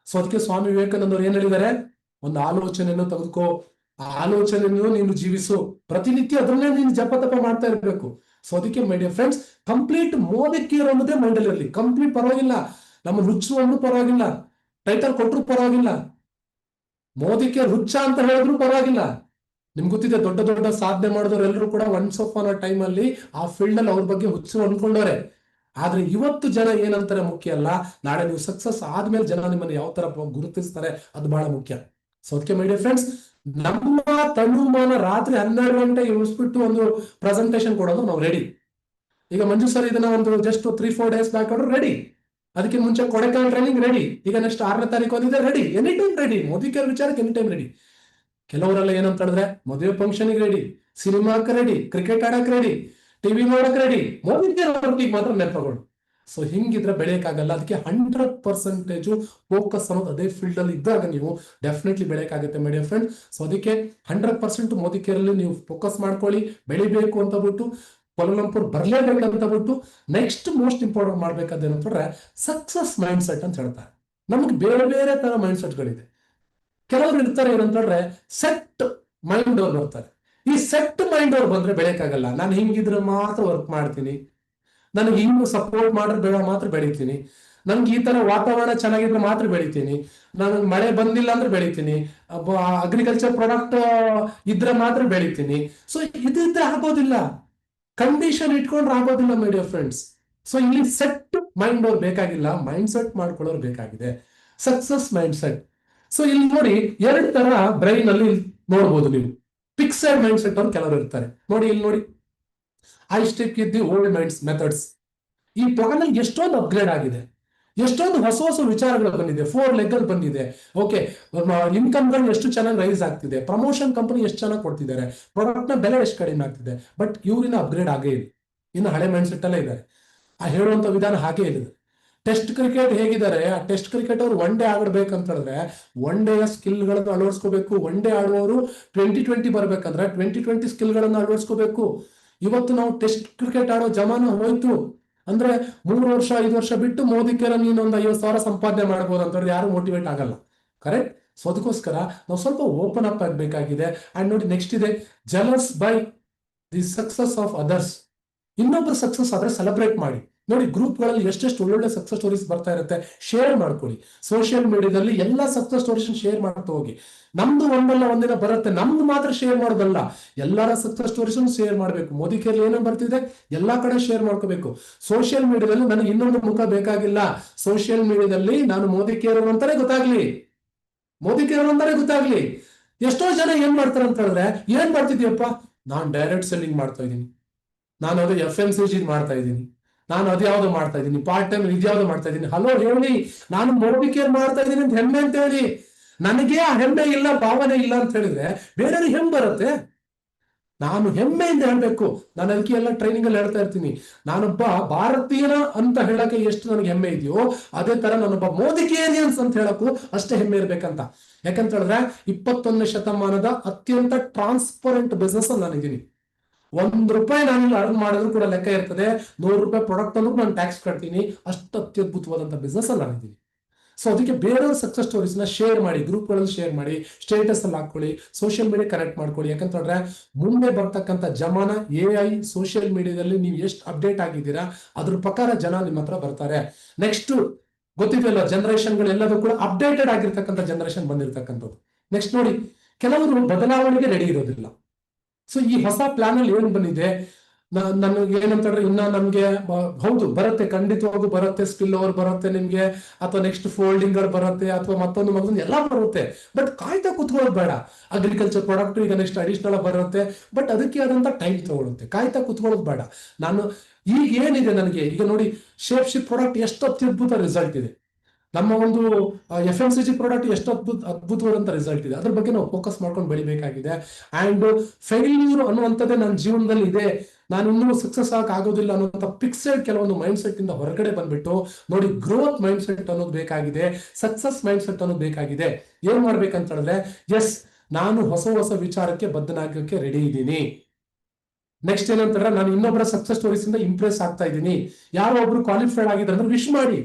ಸೊ ಅದಕ್ಕೆ ಸ್ವಾಮಿ ವಿವೇಕಾನಂದ ಅವ್ರು ಏನ್ ಹೇಳಿದ್ದಾರೆ, ಒಂದು ಆಲೋಚನೆಯನ್ನು ತೆಗೆದುಕೋ, ಆ ಆಲೋಚನೆಯನ್ನು ನೀನು ಜೀವಿಸು, ಪ್ರತಿನಿತ್ಯ ಅದನ್ನೇ ನೀನು ಜಪ ಮಾಡ್ತಾ ಇರಬೇಕು. ಸೊ ಅದಕ್ಕೆ my dear friends, complete Modicare ಅನ್ನೋದೇ ಮೈಂಡ್ ಅಲ್ಲಿ ಇರಲಿ. ಕಂಪ್ಲೀಟ್ ಪರವಾಗಿಲ್ಲ, ನಮ್ಮ ಹುಚ್ಚು ಅನ್ನೂ ಪರವಾಗಿಲ್ಲ, ಟೈಟಲ್ ಕೊಟ್ಟರು ಪರವಾಗಿಲ್ಲ, ಮೋದಿಕೇರ್ ಹುಚ್ಚ ಅಂತ ಹೇಳಿದ್ರು ಪರವಾಗಿಲ್ಲ. ನಿಮ್ಗೆ ಗೊತ್ತಿದೆ, ದೊಡ್ಡ ದೊಡ್ಡ ಸಾಧನೆ ಮಾಡಿದವರು ಎಲ್ಲರೂ ಕೂಡ ಒನ್ಸ್ ಆನ್ ಅ ಟೈಮ್ ಅಲ್ಲಿ ಆ ಫೀಲ್ಡ್ ಅಲ್ಲಿ ಅವ್ರ ಬಗ್ಗೆ ಹುಚ್ಚು ಅನ್ಕೊಂಡವ್ರೆ. ಆದ್ರೆ ಇವತ್ತು ಜನ ಏನಂತಾರೆ ಮುಖ್ಯ ಅಲ್ಲ, ನಾಳೆ ನೀವು ಸಕ್ಸಸ್ ಆದ್ಮೇಲೆ ಜನ ನಿಮ್ಮನ್ನು ಯಾವ ತರ ಗುರುತಿಸ್ತಾರೆ ಅದು ಬಹಳ ಮುಖ್ಯ. ಸೊ ಅದಕ್ಕೆ ಮೈ ಡಿಯರ್ ಫ್ರೆಂಡ್ಸ್, ನಮ್ಮ ತನುಮಾನ ರಾತ್ರಿ 12 ಗಂಟೆಗೆ ಉಳಿಸ್ಬಿಟ್ಟು ಒಂದು ಪ್ರೆಸೆಂಟೇಶನ್ ಕೊಡೋದು ನಾವು ರೆಡಿ. ಈಗ ಮಂಜು ಸರ್ ಇದನ್ನ ಒಂದು just 3-4 days back order ready. ಅದಕ್ಕೆ ಮುಂಚೆ ಕೊಡೆಕಾನಲ್ ಟ್ರೈನಿಂಗ್ ರೆಡಿ. ಈಗ ನೆಕ್ಸ್ಟ್ 6ನೇ ತಾರೀಕು ಒಂದಿದೆ ready. Any time ready. Modicare ವಿಚಾರಕ್ಕೆ ಎನಿ ಟೈಮ್ ರೆಡಿ. ಕೆಲವರೆಲ್ಲ ಏನಂತ ಹೇಳಿದ್ರೆ, ಮದುವೆ ಫಂಕ್ಷನ್ ರೆಡಿ, ಸಿನಿಮಾಕ್ಕೆ ರೆಡಿ, ಕ್ರಿಕೆಟ್ ಆಡಕ್ ರೆಡಿ, ಟಿವಿ ನೋಡಕ್ ರೆಡಿ, ಮೋದಿಕೇರ್ ವರ್ಕಿಗೆ ಮಾತ್ರ ನೆನಪಗಳು. ಸೊ ಹಿಂಗಿದ್ರೆ ಬೆಳೆಯಕ್ಕಾಗಲ್ಲ. ಅದಕ್ಕೆ 100% ಫೋಕಸ್ ಅನ್ನೋದು ಅದೇ ಫೀಲ್ಡ್ ಅಲ್ಲಿ ಇದ್ದಾಗ ನೀವು ಡೆಫಿನೆಟ್ಲಿ ಬೆಳೆಯಕ್ಕಾಗುತ್ತೆ ಮೈ ಡಿಯರ್ ಫ್ರೆಂಡ್. ಸೊ ಅದಕ್ಕೆ 100% ಮೋದಿಕೇರ್ ಅಲ್ಲಿ ನೀವು ಫೋಕಸ್ ಮಾಡ್ಕೊಳ್ಳಿ. ಬೆಳಿಬೇಕು ಅಂತ ಬಿಟ್ಟು, ಕೊಲ್ಲಂಪುರ್ ಬರ್ಲೇಬೇಕು ಅಂತ ಬಿಟ್ಟು, ನೆಕ್ಸ್ಟ್ ಮೋಸ್ಟ್ ಇಂಪಾರ್ಟೆಂಟ್ ಮಾಡ್ಬೇಕಾದ ಏನಂತಂದ್ರೆ ಸಕ್ಸಸ್ ಮೈಂಡ್ ಸೆಟ್ ಅಂತ ಹೇಳ್ತಾರೆ. ನಮ್ಗೆ ಬೇರೆ ಬೇರೆ ತರ ಮೈಂಡ್ ಸೆಟ್ಗಳಿದೆ. ಕೆಲವರು ಇರ್ತಾರೆ ಏನಂತಂದ್ರೆ ಸೆಟ್ ಮೈಂಡ್ ಅವ್ರು ಬರ್ತಾರೆ. ಈ ಸೆಟ್ ಮೈಂಡ್ ಅವ್ರು ಬಂದ್ರೆ ಬೆಳೆಯಕ್ಕಾಗಲ್ಲ. ನಾನು ಹಿಂಗಿದ್ರೆ ಮಾತ್ರ ವರ್ಕ್ ಮಾಡ್ತೀನಿ, ನನಗೆ ಹಿಂಗ್ ಸಪೋರ್ಟ್ ಮಾಡಿದ್ರೆ ಮಾತ್ರ ಬೆಳಿತೀನಿ, ನನ್ಗೆ ಈ ತರ ವಾತಾವರಣ ಚೆನ್ನಾಗಿದ್ರೆ ಮಾತ್ರ ಬೆಳಿತೀನಿ, ನನಗೆ ಮಳೆ ಬಂದಿಲ್ಲ ಅಂದ್ರೆ ಬೆಳಿತೀನಿ, ಅಗ್ರಿಕಲ್ಚರ್ ಪ್ರಾಡಕ್ಟ್ ಇದ್ರೆ ಮಾತ್ರ ಬೆಳಿತೀನಿ. ಸೊ ಇದಿದ್ರೆ ಆಗೋದಿಲ್ಲ, ಕಂಡೀಷನ್ ಇಟ್ಕೊಂಡ್ರೆ ಆಗೋದಿಲ್ಲ ಮೈ ಡಿಯರ್ ಫ್ರೆಂಡ್ಸ್. ಸೊ ಇಲ್ಲಿ ಸೆಟ್ ಮೈಂಡ್ ಅವ್ರು ಬೇಕಾಗಿಲ್ಲ, ಮೈಂಡ್ ಸೆಟ್ ಮಾಡ್ಕೊಳ್ಳೋರು ಬೇಕಾಗಿದೆ, ಸಕ್ಸಸ್ ಮೈಂಡ್ ಸೆಟ್. ಸೊ ಇಲ್ಲಿ ನೋಡಿ, 2 ತರ ಬ್ರೈನ್ ಅಲ್ಲಿ ನೋಡ್ಬೋದು ನೀವು. ಫಿಕ್ಸೆಡ್ ಮೈಂಡ್ ಸೆಟ್ ಅವ್ರು ಕೆಲವರು ಇರ್ತಾರೆ. ನೋಡಿ ಇಲ್ಲಿ ನೋಡಿ, I stick with the old minds methods. ಈ ಪ್ಲಾನ್ ಅಲ್ಲಿ ಎಷ್ಟೊಂದು ಅಪ್ಗ್ರೇಡ್ ಆಗಿದೆ, ಎಷ್ಟೊಂದು ಹೊಸ ಹೊಸ ವಿಚಾರಗಳು ಬಂದಿದೆ, 4 ಲೆಗ್ ಅಲ್ಲಿ ಬಂದಿದೆ. ಓಕೆ, ಇನ್ಕಮ್ಗಳು ಎಷ್ಟು ಚೆನ್ನಾಗಿ ರೈಸ್ ಆಗ್ತಿದೆ, ಪ್ರಮೋಷನ್ ಕಂಪನಿ ಎಷ್ಟು ಚೆನ್ನಾಗಿ ಕೊಡ್ತಿದ್ದಾರೆ, ಪ್ರಾಡಕ್ಟ್ ನ ಬೆಲೆ ಎಷ್ಟು ಕಡಿಮೆ ಆಗ್ತಿದೆ. ಬಟ್ ಇವ್ರಿನ ಅಪ್ಗ್ರೇಡ್ ಆಗೇ ಇಲ್ಲ, ಇನ್ನು ಹಳೆ ಮೈಂಡ್ ಸೆಟ್ ಅಲ್ಲೇ ಇದ್ದಾರೆ. ಆ ಹೇಳುವಂತ ವಿಧಾನ ಹಾಗೆ ಇದೆ. ಟೆಸ್ಟ್ ಕ್ರಿಕೆಟ್ ಹೇಗಿದ್ದಾರೆ, ಆ ಟೆಸ್ಟ್ ಕ್ರಿಕೆಟ್ ಅವ್ರು ಒನ್ ಡೇ ಆಡ್ಬೇಕಂತ ಹೇಳಿದ್ರೆ ಒನ್ ಡೇ ಸ್ಕಿಲ್ಗಳನ್ನು ಅಳವಡಿಸ್ಕೋಬೇಕು. ಒನ್ ಡೇ ಆಡುವವರು 2020 ಬರ್ಬೇಕಂದ್ರೆ 2020 ಸ್ಕಿಲ್ಗಳನ್ನು ಅಳವಡಿಸ್ಕೋಬೇಕು. ಇವತ್ತು ನಾವು ಟೆಸ್ಟ್ ಕ್ರಿಕೆಟ್ ಆಡೋ ಜಮಾನ ಹೋಯ್ತು. ಅಂದ್ರೆ 3 ವರ್ಷ 5 ವರ್ಷ ಬಿಟ್ಟು ಮೋದಿಕೆರ ನೀನು ಒಂದು 50,000 ಸಂಪಾದನೆ ಮಾಡ್ಬೋದು ಅಂತ ಯಾರು ಮೋಟಿವೇಟ್ ಆಗಲ್ಲ. ಕರೆಕ್ಟ್? ಸೊ ಅದಕ್ಕೋಸ್ಕರ ನಾವು ಸ್ವಲ್ಪ ಓಪನ್ ಅಪ್ ಆಗಬೇಕಾಗಿದೆ. ಅಂಡ್ ನೋಡಿ ನೆಕ್ಸ್ಟ್ ಇದೆ jealous by the success of others. ಇನ್ನೊಬ್ಬರು ಸಕ್ಸಸ್ ಆದ್ರೆ ಸೆಲೆಬ್ರೇಟ್ ಮಾಡಿ. ನೋಡಿ ಗ್ರೂಪ್ಗಳಲ್ಲಿ ಎಷ್ಟೆಷ್ಟು ಒಳ್ಳೊಳ್ಳೆ ಸಕ್ಸಸ್ ಸ್ಟೋರೀಸ್ ಬರ್ತಾ ಇರುತ್ತೆ, ಶೇರ್ ಮಾಡ್ಕೊಳ್ಳಿ. ಸೋಷಿಯಲ್ ಮೀಡಿಯಾದಲ್ಲಿ ಎಲ್ಲ ಸಕ್ಸಸ್ ಸ್ಟೋರೀಸ್ ಶೇರ್ ಮಾಡ್ತಾ ಹೋಗಿ. ನಮ್ದು ಒಂದಲ್ಲ ಒಂದಿನ ಬರುತ್ತೆ, ನಮ್ದು ಮಾತ್ರ ಶೇರ್ ಮಾಡೋದಲ್ಲ, ಎಲ್ಲರ ಸಕ್ಸಸ್ ಸ್ಟೋರೀಸ್ ಶೇರ್ ಮಾಡ್ಬೇಕು. ಮೋದಿ ಕೇರ್ಲಿ ಏನೋ ಬರ್ತಿದೆ ಎಲ್ಲಾ ಕಡೆ ಶೇರ್ ಮಾಡ್ಕೋಬೇಕು. ಸೋಷಿಯಲ್ ಮೀಡಿಯಾದಲ್ಲಿ ನನಗೆ ಇನ್ನೊಂದು ಮುಖ ಬೇಕಾಗಿಲ್ಲ. ಸೋಷಿಯಲ್ ಮೀಡಿಯಾದಲ್ಲಿ ನಾನು ಮೋದಿ ಕೇರ್ ಅಂತಾನೆ ಗೊತ್ತಾಗ್ಲಿ, ಮೋದಿ ಕೇರ್ ಅಂತಾನೆ ಗೊತ್ತಾಗ್ಲಿ. ಎಷ್ಟೋ ಜನ ಏನ್ ಮಾಡ್ತಾರೆ ಅಂತ ಹೇಳಿದ್ರೆ, ಏನ್ ಮಾಡ್ತಿದ್ಯಪ್ಪ, ನಾನ್ ಡೈರೆಕ್ಟ್ ಸೆಲ್ಲಿಂಗ್ ಮಾಡ್ತಾ ಇದ್ದೀನಿ, ನಾನು ಅದು FMCG ಮಾಡ್ತಾ ಇದ್ದೀನಿ, ನಾನು ಅದ್ಯಾವ್ದು ಮಾಡ್ತಾ ಇದ್ದೀನಿ, ಪಾರ್ಟ್ ಟೈಮ್ ಇದ್ಯಾವ್ದು ಮಾಡ್ತಾ ಇದ್ದೀನಿ. ಹಲೋ ಹೇಳಿ, ನಾನು ಮೋದಿ ಕೇರ್ ಮಾಡ್ತಾ ಇದ್ದೀನಿ ಅಂತ ಹೆಮ್ಮೆ ಅಂತ ಹೇಳಿ. ನನಗೆ ಆ ಹೆಮ್ಮೆ ಇಲ್ಲ, ಭಾವನೆ ಇಲ್ಲ ಅಂತ ಹೇಳಿದ್ರೆ ಬೇರೆಯವ್ರಿಗೆ ಹೆಂಗ್ ಬರುತ್ತೆ? ನಾನು ಹೆಮ್ಮೆಯಿಂದ ಹೇಳ್ಬೇಕು. ನಾನು ಅದಕ್ಕೆ ಎಲ್ಲ ಟ್ರೈನಿಂಗ್ ಅಲ್ಲಿ ಹೇಳ್ತಾ ಇರ್ತೀನಿ, ನಾನೊಬ್ಬ ಭಾರತೀಯನ ಅಂತ ಹೇಳಕ್ಕೆ ಎಷ್ಟು ನನಗೆ ಹೆಮ್ಮೆ ಇದೆಯೋ ಅದೇ ತರ ನಾನೊಬ್ಬ ಮೋದಿ ಕೇರಿಯನ್ಸ್ ಅಂತ ಹೇಳಕ್ಕೂ ಅಷ್ಟೇ ಹೆಮ್ಮೆ ಇರ್ಬೇಕಂತ. ಯಾಕಂತ ಹೇಳಿದ್ರೆ 21ನೇ ಶತಮಾನದ ಅತ್ಯಂತ ಟ್ರಾನ್ಸ್ಪರೆಂಟ್ ಬಿಸ್ನೆಸ್ ಅಲ್ಲಿ ನಾನಿದ್ದೀನಿ. ₹1 ನಾನು ಅರ್ನ್ ಮಾಡಿದ್ರು ಕೂಡ ಲೆಕ್ಕ ಇರ್ತದೆ, ₹100 ಪ್ರಾಡಕ್ಟ್ ಅನ್ನು ನಾನು ಟ್ಯಾಕ್ಸ್ ಕಟ್ತೀನಿ. ಅಷ್ಟು ಅತ್ಯದ್ಭುತವಾದಂತ ಬಿಸ್ನೆಸ್ ಅಲ್ಲಿ ನಾನಿದ್ದೀನಿ. ಸೊ ಅದಕ್ಕೆ ಬೇರೆಯವ್ರ ಸಕ್ಸಸ್ ಸ್ಟೋರೀಸ್ ನ ಶೇರ್ ಮಾಡಿ, ಗ್ರೂಪ್ಗಳಲ್ಲಿ ಶೇರ್ ಮಾಡಿ, ಸ್ಟೇಟಸ್ ಅಲ್ಲಿ ಹಾಕೊಳ್ಳಿ, ಸೋಷಿಯಲ್ ಮೀಡಿಯಾ ಕನೆಕ್ಟ್ ಮಾಡ್ಕೊಳ್ಳಿ. ಯಾಕಂತ ಹೇಳಿದ್ರೆ ಮುಂದೆ ಬರ್ತಕ್ಕಂಥ ಜಮಾನ AI ಸೋಷಿಯಲ್ ಮೀಡಿಯಾದಲ್ಲಿ ನೀವು ಎಷ್ಟು ಅಪ್ಡೇಟ್ ಆಗಿದ್ದೀರಾ ಅದ್ರ ಪ್ರಕಾರ ಜನ ನಿಮ್ಮ ಹತ್ರ ಬರ್ತಾರೆ. ನೆಕ್ಸ್ಟ್ ಗೊತ್ತಿದೆಯಲ್ಲ, ಜನರೇಷನ್ಗಳೆಲ್ಲದೂ ಕೂಡ ಅಪ್ಡೇಟೆಡ್ ಆಗಿರ್ತಕ್ಕಂಥ ಜನರೇಷನ್ ಬಂದಿರತಕ್ಕಂಥದ್ದು. ನೆಕ್ಸ್ಟ್ ನೋಡಿ, ಕೆಲವರು ಬದಲಾವಣೆಗೆ ರೆಡಿ ಇರೋದಿಲ್ಲ. ಸೊ ಈ ಹೊಸ ಪ್ಲಾನ್ ಅಲ್ಲಿ ಏನು ಬಂದಿದೆ, ನನಗೆ ಏನಂತ ಹೇಳಿದ್ರೆ ಇನ್ನ ನಮ್ಗೆ ಹೌದು ಬರುತ್ತೆ, ಖಂಡಿತವಾಗೂ ಬರುತ್ತೆ, ಸ್ಪಿಲ್ ಓವರ್ ಬರುತ್ತೆ ನಿಮ್ಗೆ, ಅಥವಾ ನೆಕ್ಸ್ಟ್ ಫೋಲ್ಡಿಂಗ್ ಬರುತ್ತೆ, ಅಥವಾ ಮತ್ತೊಂದು ಎಲ್ಲ ಬರುತ್ತೆ. ಬಟ್ ಕಾಯ್ತಾ ಕುತ್ಕೊಳ್ಳೋದು ಬೇಡ. ಅಗ್ರಿಕಲ್ಚರ್ ಪ್ರಾಡಕ್ಟ್ ಈಗ ನೆಕ್ಸ್ಟ್ ಅಡಿಷನಲ್ ಬರುತ್ತೆ, ಬಟ್ ಅದಕ್ಕೆ ಆದಂತ ಟೈಮ್ ತಗೊಳುತ್ತೆ. ಕಾಯ್ತಾ ಕುತ್ಕೊಳ್ಳೋದು ಬೇಡ. ನಾನು ಈಗ ಏನಿದೆ ನನಗೆ, ಈಗ ನೋಡಿ ಶೇಪ್ ಶಿಪ್ ಪ್ರಾಡಕ್ಟ್ ಎಷ್ಟು ಅತ್ಯದ್ಭುತ ರಿಸಲ್ಟ್ ಇದೆ, ನಮ್ಮ ಒಂದು FMCG ಪ್ರಾಡಕ್ಟ್ ಎಷ್ಟು ಅದ್ಭುತವಾದಂತ ರಿಸಲ್ಟ್ ಇದೆ. ಅದ್ರ ಬಗ್ಗೆ ನಾವು ಫೋಕಸ್ ಮಾಡ್ಕೊಂಡು ಬೆಳಿಬೇಕಾಗಿದೆ. ಅಂಡ್ ಫೇಲ್ಯೂರ್ ಅನ್ನುವಂಥದ್ದೇ ನನ್ನ ಜೀವನದಲ್ಲಿ ಇದೆ, ನಾನು ಇನ್ನೂ ಸಕ್ಸಸ್ ಆಗೋದಿಲ್ಲ ಅನ್ನುವಂಥ ಫಿಕ್ಸೆಡ್ ಕೆಲವೊಂದು ಮೈಂಡ್ ಸೆಟ್ ಇಂದ ಹೊರಗಡೆ ಬಂದ್ಬಿಟ್ಟು ನೋಡಿ ಗ್ರೋತ್ ಮೈಂಡ್ ಸೆಟ್ ಅನ್ನೋದು ಬೇಕಾಗಿದೆ, ಸಕ್ಸಸ್ ಮೈಂಡ್ ಸೆಟ್ ಅನ್ನೋದು ಬೇಕಾಗಿದೆ. ಏನ್ ಮಾಡ್ಬೇಕಂತ ಹೇಳಿದ್ರೆ, ಎಸ್ ನಾನು ಹೊಸ ಹೊಸ ವಿಚಾರಕ್ಕೆ ಬದ್ಧನಾಗಕ್ಕೆ ರೆಡಿ ಇದ್ದೀನಿ. ನೆಕ್ಸ್ಟ್ ಏನಂತ ಹೇಳಿದ್ರೆ, ನಾನು ಇನ್ನೊಬ್ಬರ ಸಕ್ಸಸ್ ಸ್ಟೋರೀಸ್ ಇಂದ ಇಂಪ್ರೆಸ್ ಆಗ್ತಾ ಇದ್ದೀನಿ. ಯಾರೋ ಒಬ್ರು ಕ್ವಾಲಿಫೈಡ್ ಆಗಿದ್ರೆ ಅಂದ್ರೆ ವಿಶ್ ಮಾಡಿ,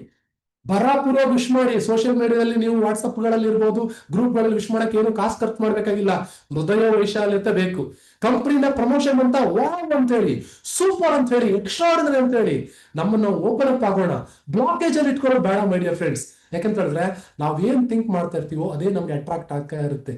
ಬರಾಪುರ ವಿಶ್ ಮಾಡಿ. ಸೋಷಿಯಲ್ ಮೀಡಿಯಾದಲ್ಲಿ ನೀವು ವಾಟ್ಸಪ್ ಗಳಲ್ಲಿ ಇರ್ಬೋದು, ಗ್ರೂಪ್ ಗಳಲ್ಲಿ ವಿಶ್ ಮಾಡಕ್ಕೆ ಏನು ಕಾಸು ಖರ್ಚು ಮಾಡ್ಬೇಕಾಗಿಲ್ಲ, ಹೃದಯ ವೈಶಾಲ್ಯತೆ ಬೇಕು. ಕಂಪನಿಯಿಂದ ಪ್ರಮೋಷನ್ ಅಂತ ವಾವ್ ಅಂತ ಹೇಳಿ, ಸೂಪರ್ ಅಂತ ಹೇಳಿ, ಎಕ್ಸ್ಟ್ರಾರ್ಡಿನರಿ ಅಂತ ಹೇಳಿ ನಮ್ಮನ್ನು ಓಪನ್ ಅಪ್ ಆಗೋಣ. ಬ್ಲಾಕೇಜ್ ಅಲ್ಲಿ ಇಟ್ಕೊಳ್ಳೋದು ಬೇಡ ಮೈ ಡಿಯರ್ ಫ್ರೆಂಡ್ಸ್. ಯಾಕಂತ ಹೇಳಿದ್ರೆ ನಾವ್ ಏನ್ ಥಿಂಕ್ ಮಾಡ್ತಾ ಇರ್ತೀವೋ ಅದೇ ನಮ್ಗೆ ಅಟ್ರಾಕ್ಟ್ ಆಗ್ತಾ ಇರುತ್ತೆ,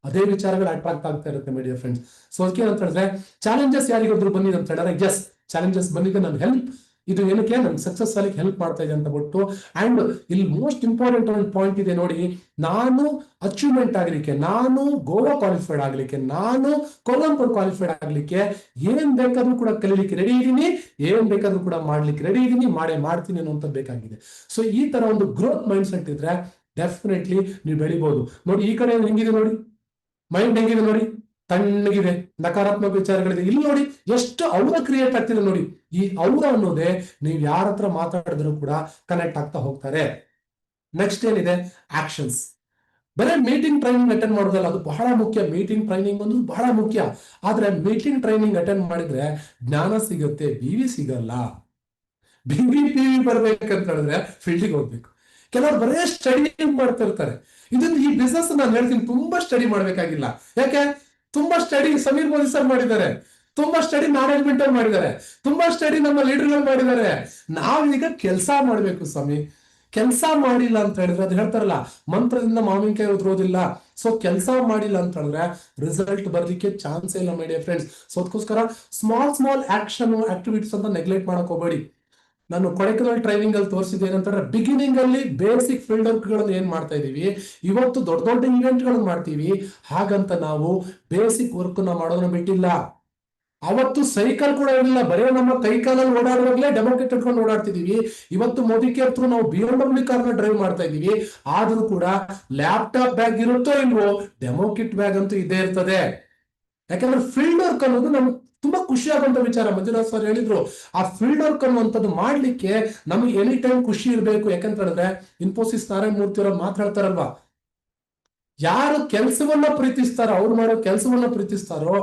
ಅದೇ ವಿಚಾರಗಳು ಅಟ್ರಾಕ್ಟ್ ಆಗ್ತಾ ಇರುತ್ತೆ ಮೈ ಡಿಯರ್ ಫ್ರೆಂಡ್ಸ್. ಸೊ ಅದಕ್ಕೆ ಏನಂತ ಹೇಳಿದ್ರೆ, ಚಾಲೆಂಜಸ್ ಯಾರಿಗಾದ್ರು ಬಂದಿದೆ ಅಂತ ಹೇಳಿದ್ರೆ, ಎಸ್ ಚಾಲೆಂಜಸ್ ಬಂದಿದೆ, ನನ್ ಹೆಲ್ಪ್ ಇದು ಏನಕ್ಕೆ ನಮ್ಗೆ ಸಕ್ಸಸ್ ಅಲ್ಲಿ ಹೆಲ್ಪ್ ಮಾಡ್ತಾ ಇದೆ ಅಂತ ಬಿಟ್ಟು. ಅಂಡ್ ಇಲ್ಲಿ ಮೋಸ್ಟ್ ಇಂಪಾರ್ಟೆಂಟ್ ಒಂದು ಪಾಯಿಂಟ್ ಇದೆ ನೋಡಿ, ನಾನು ಅಚೀವ್ಮೆಂಟ್ ಆಗ್ಲಿಕ್ಕೆ, ನಾನು ಗೋವಾ ಕ್ವಾಲಿಫೈಡ್ ಆಗ್ಲಿಕ್ಕೆ, ನಾನು ಕೊಲಂಬರ್ ಕ್ವಾಲಿಫೈಡ್ ಆಗ್ಲಿಕ್ಕೆ ಏನ್ ಬೇಕಾದ್ರೂ ಕೂಡ ಕಲೀಲಿಕ್ಕೆ ರೆಡಿ ಇದ್ದೀನಿ, ಏನ್ ಬೇಕಾದ್ರೂ ಕೂಡ ಮಾಡ್ಲಿಕ್ಕೆ ರೆಡಿ ಇದ್ದೀನಿ, ಮಾಡ್ತೀನಿ ಅನ್ನೋಂಥದ್ದು ಬೇಕಾಗಿದೆ. ಸೊ ಈ ತರ ಒಂದು ಗ್ರೋತ್ ಮೈಂಡ್ ಸೆಟ್ ಇದ್ರೆ ಡೆಫಿನೆಟ್ಲಿ ನೀವು ಬೆಳಿಬಹುದು. ನೋಡಿ ಈ ಕಡೆ ಹೆಂಗಿದೆ ನೋಡಿ, ಮೈಂಡ್ ಹೆಂಗಿದೆ ನೋಡಿ, ತಣ್ಣಗಿದೆ, ನಕಾರಾತ್ಮಕ ವಿಚಾರಗಳಿದೆ. ಇಲ್ಲಿ ನೋಡಿ ಎಷ್ಟು ಔರ ಕ್ರಿಯೇಟ್ ಆಗ್ತಿದೆ ನೋಡಿ. ಈ ಔರ ಅನ್ನೋದೇ ನೀವು ಯಾರ ಹತ್ರ ಮಾತಾಡಿದ್ರು ಕೂಡ ಕನೆಕ್ಟ್ ಆಗ್ತಾ ಹೋಗ್ತಾರೆ. ನೆಕ್ಸ್ಟ್ ಏನಿದೆ, ಆಕ್ಷನ್ಸ್. ಬರೀ ಮೀಟಿಂಗ್ ಟ್ರೈನಿಂಗ್ ಅಟೆಂಡ್ ಮಾಡೋದಲ್ಲ, ಅದು ಬಹಳ ಮುಖ್ಯ. ಮೀಟಿಂಗ್ ಟ್ರೈನಿಂಗ್ ಒಂದು ಬಹಳ ಮುಖ್ಯ. ಆದ್ರೆ ಮೀಟಿಂಗ್ ಟ್ರೈನಿಂಗ್ ಅಟೆಂಡ್ ಮಾಡಿದ್ರೆ ಜ್ಞಾನ ಸಿಗುತ್ತೆ, BV ಸಿಗಲ್ಲ. BV ಬರ್ಬೇಕಂತ ಹೇಳಿದ್ರೆ ಫೀಲ್ಡಿಗೆ ಹೋಗ್ಬೇಕು. ಕೆಲವರು ಬರೇ ಸ್ಟಡಿ ಮಾಡ್ತಾ ಇರ್ತಾರೆ. ಇದನ್ನ ಈ ಬಿಸ್ನೆಸ್ ನಾನು ಹೇಳ್ತೀನಿ, ತುಂಬಾ ಸ್ಟಡಿ ಮಾಡ್ಬೇಕಾಗಿಲ್ಲ. ಯಾಕೆ? ತುಂಬಾ ಸ್ಟಡಿ ಸಮೀರ್ ಮೋದಿ ಸರ್ ಮಾಡಿದ್ದಾರೆ, ತುಂಬಾ ಸ್ಟಡಿ ಮ್ಯಾನೇಜ್ಮೆಂಟ್ ಅಲ್ಲಿ ಮಾಡಿದ್ದಾರೆ, ತುಂಬಾ ಸ್ಟಡಿ ನಮ್ಮ ಲೀಡರ್ಗಳು ಮಾಡಿದ್ದಾರೆ. ನಾವೀಗ ಕೆಲಸ ಮಾಡ್ಬೇಕು ಸ್ವಾಮಿ. ಕೆಲಸ ಮಾಡಿಲ್ಲ ಅಂತ ಹೇಳಿದ್ರೆ, ಅದು ಹೇಳ್ತಾರಲ್ಲ, ಮಂತ್ರದಿಂದ ಮಾವಿನಕಾಯಿ ಉದುರೋದಿಲ್ಲ. ಸೊ ಕೆಲಸ ಮಾಡಿಲ್ಲ ಅಂತ ಹೇಳಿದ್ರೆ ರಿಸಲ್ಟ್ ಬರ್ಲಿಕ್ಕೆ ಚಾನ್ಸ್ ಇಲ್ಲ ಮೈ ಡಿಯರ್ ಫ್ರೆಂಡ್ಸ್. ಸೊ ಅದಕ್ಕೋಸ್ಕರ ಸ್ಮಾಲ್ ಆಕ್ಷನ್ ಆಕ್ಟಿವಿಟೀಸ್ ಅಂತ ನೆಗ್ಲೆಕ್ಟ್ ಮಾಡಕ್ ಹೋಗಬೇಡಿ. ನಾನು ಕೊಡೆಕೆನಾಲ್ ಟ್ರೈನಿಂಗ್ ಅಲ್ಲಿ ತೋರಿಸಿದೆ ಏನಂತಂದ್ರೆ, ಬಿಗಿನಿಂಗ್ ಅಲ್ಲಿ ಬೇಸಿಕ್ ಫೀಲ್ಡ್ ವರ್ಕ್ ಗಳನ್ನ ಏನ್ ಮಾಡ್ತಾ ಇದೀವಿ, ಇವತ್ತು ದೊಡ್ಡ ದೊಡ್ಡ ಇವೆಂಟ್ ಗಳನ್ನ ಮಾಡ್ತೀವಿ. ಹಾಗಂತ ನಾವು ಬೇಸಿಕ್ ವರ್ಕ್ ನ ಮಾಡೋದನ್ನ ಬಿಟ್ಟಿಲ್ಲ. ಅವತ್ತು ಸೈಕಲ್ ಕೂಡ ಇರಲಿಲ್ಲ, ಬರೀ ನಮ್ಮ ಕೈ ಕಾಲಲ್ಲಿ ಓಡಾಡುವಾಗಲೇ ಡೆಮೋಕಿಟ್ ಇಟ್ಕೊಂಡು ಓಡಾಡ್ತಿದೀವಿ. ಇವತ್ತು ಮೋದಿ ಕೇರ್ ಥ್ರೂ ನಾವು BMW ಕಾರ್ನ ಡ್ರೈವ್ ಮಾಡ್ತಾ ಇದೀವಿ. ಆದ್ರೂ ಕೂಡ ಲ್ಯಾಪ್ಟಾಪ್ ಬ್ಯಾಗ್ ಇರುತ್ತೋ ಇಲ್ವೋ, ಡೆಮೋಕಿಟ್ ಬ್ಯಾಗ್ ಅಂತೂ ಇದ್ದೇ ಇರ್ತದೆ. ಯಾಕಂದ್ರೆ ಫೀಲ್ಡ್ ವರ್ಕ್ ಅನ್ನೋದು ನಮ್ ತುಂಬಾ ಖುಷಿ ಆಗುವಂತ ವಿಚಾರ. ಮಂಜುನಾಥ್ ಸರ್ ಹೇಳಿದ್ರು, ಆ ಫೀಲ್ಡ್ ವರ್ಕ್ ಅನ್ನುವಂಥದ್ದು ಮಾಡ್ಲಿಕ್ಕೆ ನಮಗೆ ಎನಿ ಟೈಮ್ ಖುಷಿ ಇರಬೇಕು. ಯಾಕಂತ ಹೇಳಿದ್ರೆ ಇನ್ಫೋಸಿಸ್ ನಾರಾಯಣ ಮೂರ್ತಿ ಅವರು ಮಾತು ಹೇಳ್ತಾರಲ್ವಾ, ಯಾರು ಕೆಲಸವನ್ನ ಪ್ರೀತಿಸ್ತಾರೋ, ಅವ್ರು ಮಾಡೋ ಕೆಲಸವನ್ನ ಪ್ರೀತಿಸ್ತಾರೋ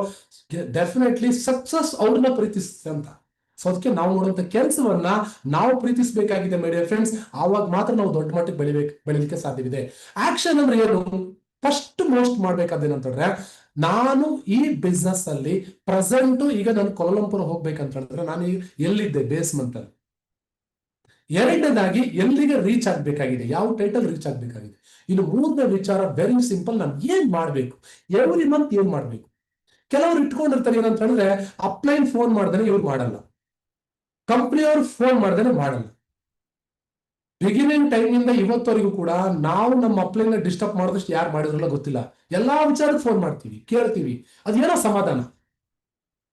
ಡೆಫಿನೆಟ್ಲಿ ಸಕ್ಸಸ್ ಅವ್ರನ್ನ ಪ್ರೀತಿಸುತ್ತೆ ಅಂತ. ಸೊ ಅದಕ್ಕೆ ನಾವು ನೋಡುವಂತ ಕೆಲಸವನ್ನ ನಾವು ಪ್ರೀತಿಸಬೇಕಾಗಿದೆ ಮೈ ಡಿಯರ್ ಫ್ರೆಂಡ್ಸ್. ಆವಾಗ ಮಾತ್ರ ನಾವು ದೊಡ್ಡ ಮಟ್ಟಿಗೆ ಬೆಳಿಲಿಕ್ಕೆ ಸಾಧ್ಯವಿದೆ. ಆಕ್ಷನ್ ಅಂದ್ರೆ ಏನು? ಫಸ್ಟ್ ಮೋಸ್ಟ್ ಮಾಡ್ಬೇಕಾದೇನಂತಂದ್ರೆ, ನಾನು ಈ ಬಿಸ್ನೆಸ್ ಅಲ್ಲಿ ಪ್ರೆಸೆಂಟ್ ಈಗ ನಾನು ಕೊಲಂಪುರ ಹೋಗ್ಬೇಕಂತ ಹೇಳಿದ್ರೆ ನಾನು ಎಲ್ಲಿದ್ದೆ ಬೇಸ್ಮೆಂಟ್ ಅಲ್ಲಿ. ಎರಡನೇದಾಗಿ ಎಲ್ಲಿಗೆ ರೀಚ್ ಆಗ್ಬೇಕಾಗಿದೆ, ಯಾವ ಟೈಟಲ್ ರೀಚ್ ಆಗ್ಬೇಕಾಗಿದೆ. ಇನ್ನು ಮೂರನೇ ವಿಚಾರ ವೆರಿ ಸಿಂಪಲ್, ನಾನು ಏನ್ ಮಾಡ್ಬೇಕು, ಎವ್ರಿ ಮಂತ್ ಏನ್ ಮಾಡ್ಬೇಕು. ಕೆಲವರು ಇಟ್ಕೊಂಡಿರ್ತಾರೆ ಏನಂತ ಹೇಳಿದ್ರೆ, ಅಪ್ಲೈನ್ ಫೋನ್ ಮಾಡ್ದೇನೆ ಇವ್ರು ಮಾಡಲ್ಲ, ಕಂಪ್ನಿಯವ್ರು ಫೋನ್ ಮಾಡ್ದೇನೆ ಮಾಡಲ್ಲ. ಬಿಗಿನಿಂಗ್ ಟೈಮ್ ಇಂದ ಇವತ್ತವರೆಗೂ ಕೂಡ ನಾವು ನಮ್ಮ ಅಪ್ಲೈನ್ ಡಿಸ್ಟರ್ಬ್ ಮಾಡಿದಷ್ಟು ಯಾರು ಮಾಡಿದ್ರಲ್ಲ ಗೊತ್ತಿಲ್ಲ. ಎಲ್ಲಾ ವಿಚಾರಕ್ಕೆ ಫೋನ್ ಮಾಡ್ತೀವಿ, ಕೇಳ್ತೀವಿ, ಅದೇನೋ ಸಮಾಧಾನ.